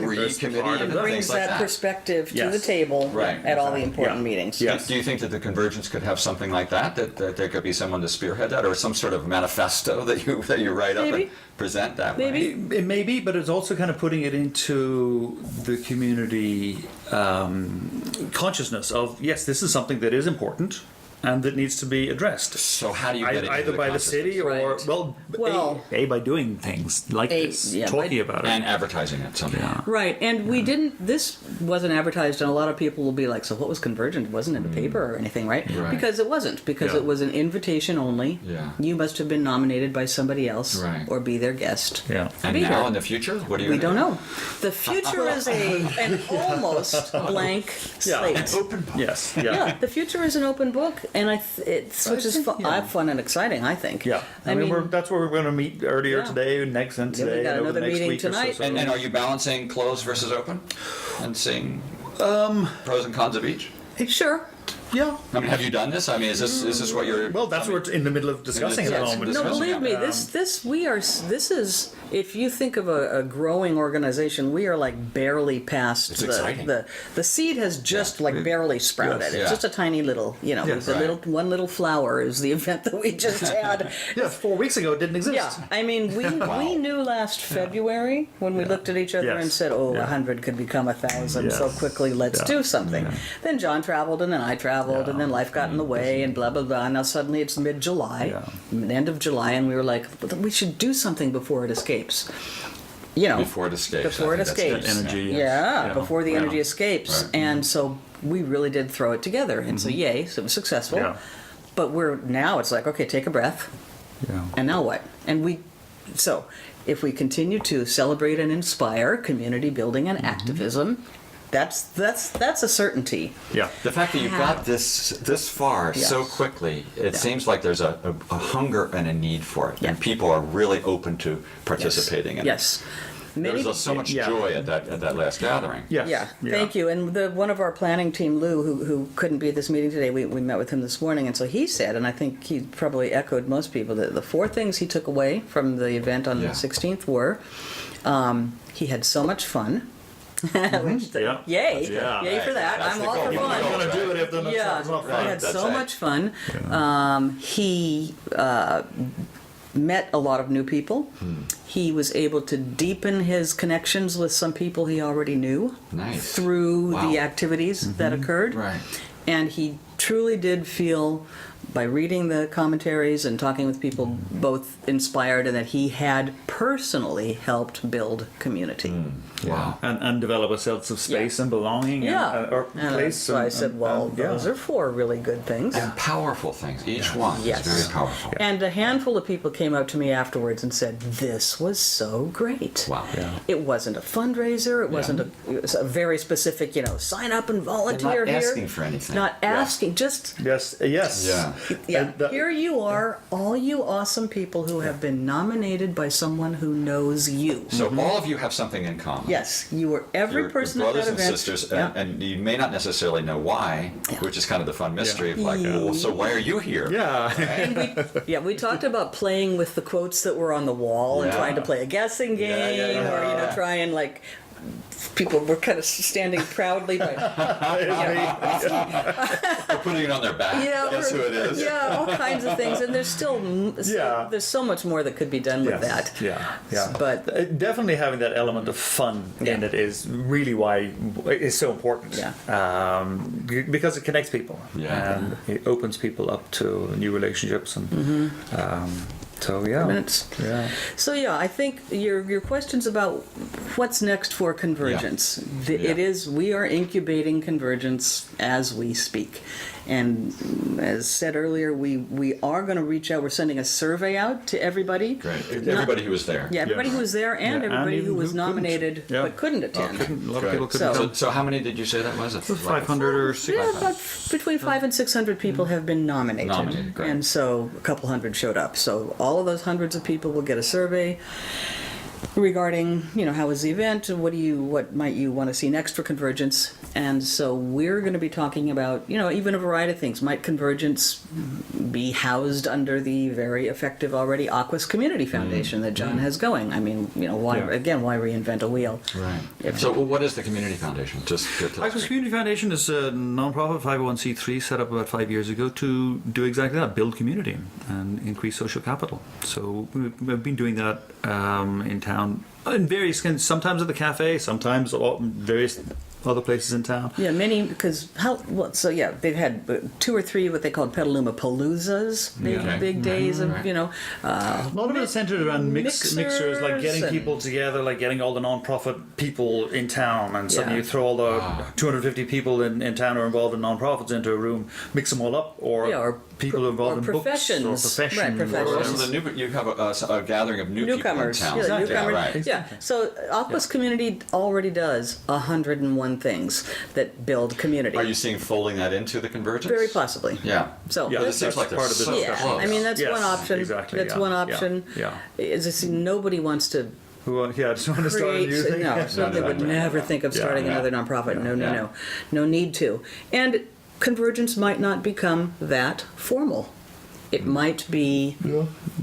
Tree committee.
It brings that perspective to
Yes.
the table at all the important meetings.
Yes.
Do you think that the convergence could have something like that there could be someone to spearhead that, or some sort of manifesto that you write up and present that way?
It may be, but it's also kind of putting it into the community consciousness of, yes, this is something that is important and that needs to be addressed.
So how do you get it
either
into
by the city or
Well,
by doing things like this, talking about it,
and advertising it somehow?
Right, and we didn't. This wasn't advertised, and a lot of people will be like, "So what was Convergent? It wasn't in the paper or anything, right?"
Right.
Because it wasn't. Because it was an invitation only.
Yeah.
You must have been nominated by somebody else,
Right.
or be their guest.
Yeah.
And
Be
now
here.
in the future, what do you?
We don't know. The future is an almost blank slate.
Yes.
Yeah, the future is an open book. and which is fun and exciting. I think.
Yeah, I mean, that's where we're going to meet earlier today, next and today,
we got
and over
another
the next
meeting
week or
tonight.
so.
And are you balancing closed versus open, and seeing pros and cons of each?
Sure.
Yeah.
I mean, have you done this? I mean, is this what you're?
Well, that's what we're in the middle of discussing at the
Yes.
moment.
No,
discussing
believe me, this is, if you think of a growing organization, we are like barely past
It's exciting.
the seed has just like barely sprouted.
Yes.
It's
Yeah.
just a tiny little,
Yes.
Right.
one little flower is the event that we just had.
Yeah, 4 weeks ago it didn't exist.
Yeah, I mean, we knew last February when we looked at each other
Yes.
and said,
Yeah.
100 could become 1,000 so
Yes.
quickly, let's
Yeah.
do something.
Yeah.
Then John traveled and then I traveled and then life got in the way and blah, blah, blah. Now suddenly it's mid-July, end of July, and we were like, we should do something before it escapes. You know,
Before it escapes.
Before
I
it
think that's
escapes.
good.
Energy. Yes.
Yeah,
Yeah.
before the
Yeah.
energy escapes.
Right.
And so we really did throw it together. And so yay, so it was successful.
Yeah.
But now it's like, okay, take a breath.
Yeah.
And now what? So if we continue to celebrate and inspire community building and activism, that's a certainty.
Yeah.
The fact that you got this far so quickly, it seems like there's a hunger and a need for it, and people are really open to participating in it.
Yes.
There was so much joy at that last gathering.
Yes.
Yeah, thank you. And one of our planning team, Lou, who couldn't be at this meeting today, we met with him this morning, and so he said, and I think he probably echoed most people, that the 4 things he took away from the event on the 16th were, he had so much fun. Which,
Yeah.
Yay!
Yeah.
Yay for that!
That's
I'm
the
all
goal.
for
You're
fun.
I'm going to do it if then it's not
he
fun.
had
That's
so
right.
much fun. He met a lot of new people. He was able to deepen his connections with some people he already knew
Nice.
through
Wow.
the activities that occurred.
Right.
And he truly did feel, by reading the commentaries and talking with people, both inspired and that he had personally helped build community.
Wow.
And develop a sense of space and belonging.
Yeah.
And, or
And
place.
so I said, well, those are 4 really good things.
And powerful things. Each one
Yes.
is very powerful.
And a handful of people came up to me afterwards and said, this was so great.
Wow.
Yeah.
It wasn't a fundraiser. It wasn't it was a very specific, sign up and volunteer
Not
here.
asking for anything.
Not asking, just,
Yes. Yes.
Yeah.
yeah,
that-
here you are, all you awesome people who have been nominated by someone who knows you.
So all of you have something in common.
Yes, you were every
You're
person
brothers
at
and
that event.
sisters,
Yeah.
and you may not necessarily know why, which is kind of the fun mystery of like, well, so why are you here?
Yeah.
And we talked about playing with the quotes that were on the wall and
Yeah.
trying to play a guessing game, or try and like. People were kind of standing proudly by.
We're putting it on their back. Guess who it is?
Yeah, all kinds of things, and there's still there's so much more that could be done with that.
Yeah. Yeah.
But
Definitely having that element of fun in it is really why it's so important.
Yeah.
Because it connects people.
Yeah.
And it opens people up to new relationships and. So yeah.
minutes.
Yeah.
So yeah, I think your questions about what's next for convergence. It is, we are incubating convergence as we speak. And as said earlier, we are going to reach out. We're sending a survey out to everybody.
Great. Everybody who was there.
Yeah, everybody who was there and
Yeah,
everybody
and
who was
who couldn't.
nominated
Yeah.
but couldn't attend.
A lot of
Great.
people couldn't.
So-
So how many did you say that was?
500 or 600.
Yeah, about between 500 and 600 people have been nominated.
Nominated, great.
And so a couple hundred showed up. So all of those hundreds of people will get a survey regarding, how was the event, what might you want to see next for convergence. And so we're going to be talking about, even a variety of things. Might convergence be housed under the very effective already Aquas Community Foundation that John has going? I mean, why reinvent a wheel?
Right. So what is the Community Foundation? Just get to
Access Community Foundation is a non-profit 501c3 set up about 5 years ago to do exactly that, build community and increase social capital. So we've been doing that in town in various kinds, sometimes at the cafe, sometimes various other places in town.
Yeah, many, because they've had 2 or 3 what they called Petaluma Paloozas, big days of,
A lot of it is centered around mixers, like getting
and-
people together, like getting all the non-profit people in town, and suddenly
Yeah.
you throw all the 250 people in town who are involved in non-profits into a room, mix them all up, or people involved in
professions.
books, or professions.
Right, professions.
So you have a gathering of
newcomers.
people in town.
Yeah, newcomers.
right.
Yeah. So Aqua's community already does 101 fun things that build community.
Are you seeing folding that into the convergence?
Very possibly.
Yeah.
So
Yeah,
But it
that's
seems like they're
part of the
so
yeah,
close.
I mean that's
Yes,
one option.
exactly,
That's
yeah,
one
yeah,
option.
yeah.
As I see, nobody wants to
Yeah, I just want to start a
create.
new thing.
No, so they would never think of starting another nonprofit. No need to. And convergence might not become that formal. It might be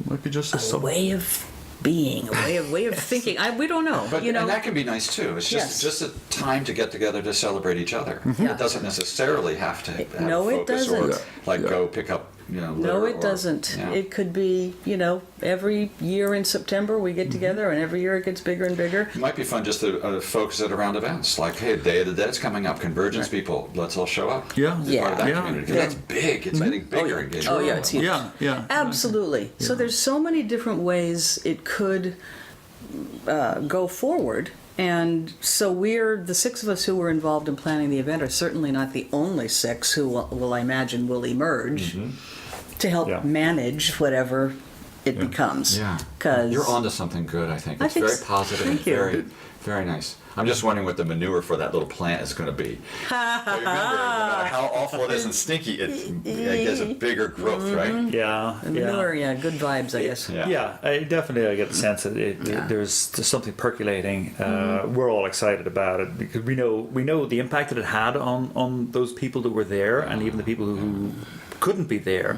Might be just
a way of being, a way of thinking. We don't know.
But,
you know,
and that can be nice too. It's
Yes.
just a time to get together to celebrate each other.
Yeah.
It doesn't necessarily have to have
No, it
focus or
doesn't.
like go pick up,
no,
litter
it
or-
doesn't.
yeah.
It could be, every year in September we get together, and every year it gets bigger and bigger.
It might be fun just to focus it around events. Like, hey, Day of the Dead's coming up. Convergence people, let's all show up.
Yeah.
Be part of that
Yeah.
community. 'Cause
Yeah.
that's big. It's getting bigger and getting
Oh yeah, it's huge.
Yeah.
Absolutely. So there's so many different ways it could go forward. And so the 6 of us who were involved in planning the event are certainly not the only 6 who will I imagine will emerge to help
Yeah.
manage whatever it becomes.
Yeah.
'Cause
You're onto something good, I think.
I
It's
think
very
s-
positive and
thank you.
very, very nice. I'm just wondering what the manure for that little plant is going to be. But remember, no matter how awful it is and stinky, it gets a bigger growth, right?
Yeah.
the manure, good vibes, I guess.
Yeah.
Yeah, I get the sense that there's something percolating. We're all excited about it because we know the impact that it had on those people that were there, and even the people who couldn't be there.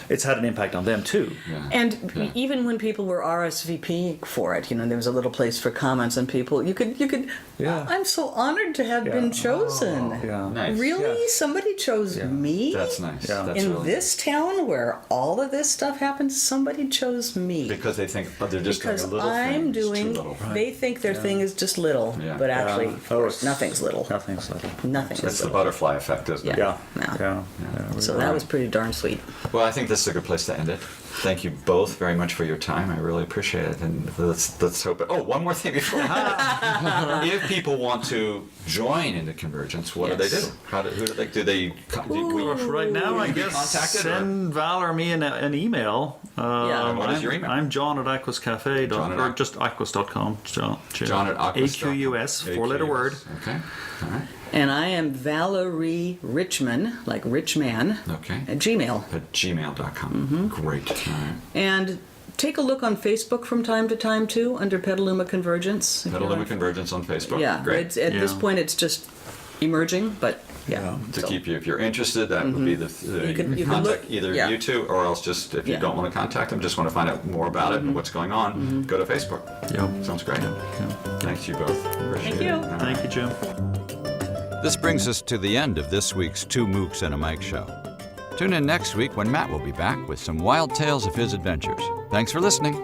It's had an impact on them too.
Yeah.
And even when people were RSVP for it, there was a little place for comments, and people, you could.
Yeah.
I'm so honored to have been chosen.
Yeah.
Nice.
Really?
Yeah.
Somebody chose me?
That's nice.
Yeah.
That's
In
really
this town where all of this stuff happens, somebody chose me.
because they think, they're just
Because
doing a little
I'm
thing. It's too
doing,
little.
they think their thing is just little,
Yeah.
but actually, of course,
it's-
nothing's little.
Nothing's little.
Nothing
That's
is
the
little.
butterfly effect, isn't it?
Yeah.
Yeah.
Yeah.
So that was pretty darn sweet.
Well, I think this is a good place to end it. Thank you both very much for your time. I really appreciate it. And let's hope it. Oh, one more thing before. If people want to join into Convergence, what do they do?
Yes.
Who do they? Do they?
Right now, I
Be
guess
contacted,
send Val or me an email.
Yeah.
What is your email?
I'm John at aquascafe.
John at
Or just aquas.com.
John at aquas.com.
AQUS, 4-letter word.
Okay. All right.
And I am Valerie Richman, like rich man,
Okay.
at Gmail.
At gmail.com. Great. All right.
And take a look on Facebook from time to time, too, under Petaluma Convergence. if you
Petaluma
want.
Convergence on Facebook.
Yeah,
Great.
at this
Yeah.
point it's just emerging, but yeah.
To
so-
keep you, if you're interested, that would be the
You can
contact
look-
either
yeah.
you two, or else just if you
Yeah.
don't want to contact them, just want to find out more about it and what's going on, go to Facebook.
Yep.
Sounds great. Thanks you both. Appreciate
Thank
it.
you.
All right.
Thank you, Jim.
This brings us to the end of this week's Two Mooks and a Mic show. Tune in next week when Matt will be back with some wild tales of his adventures. Thanks for listening.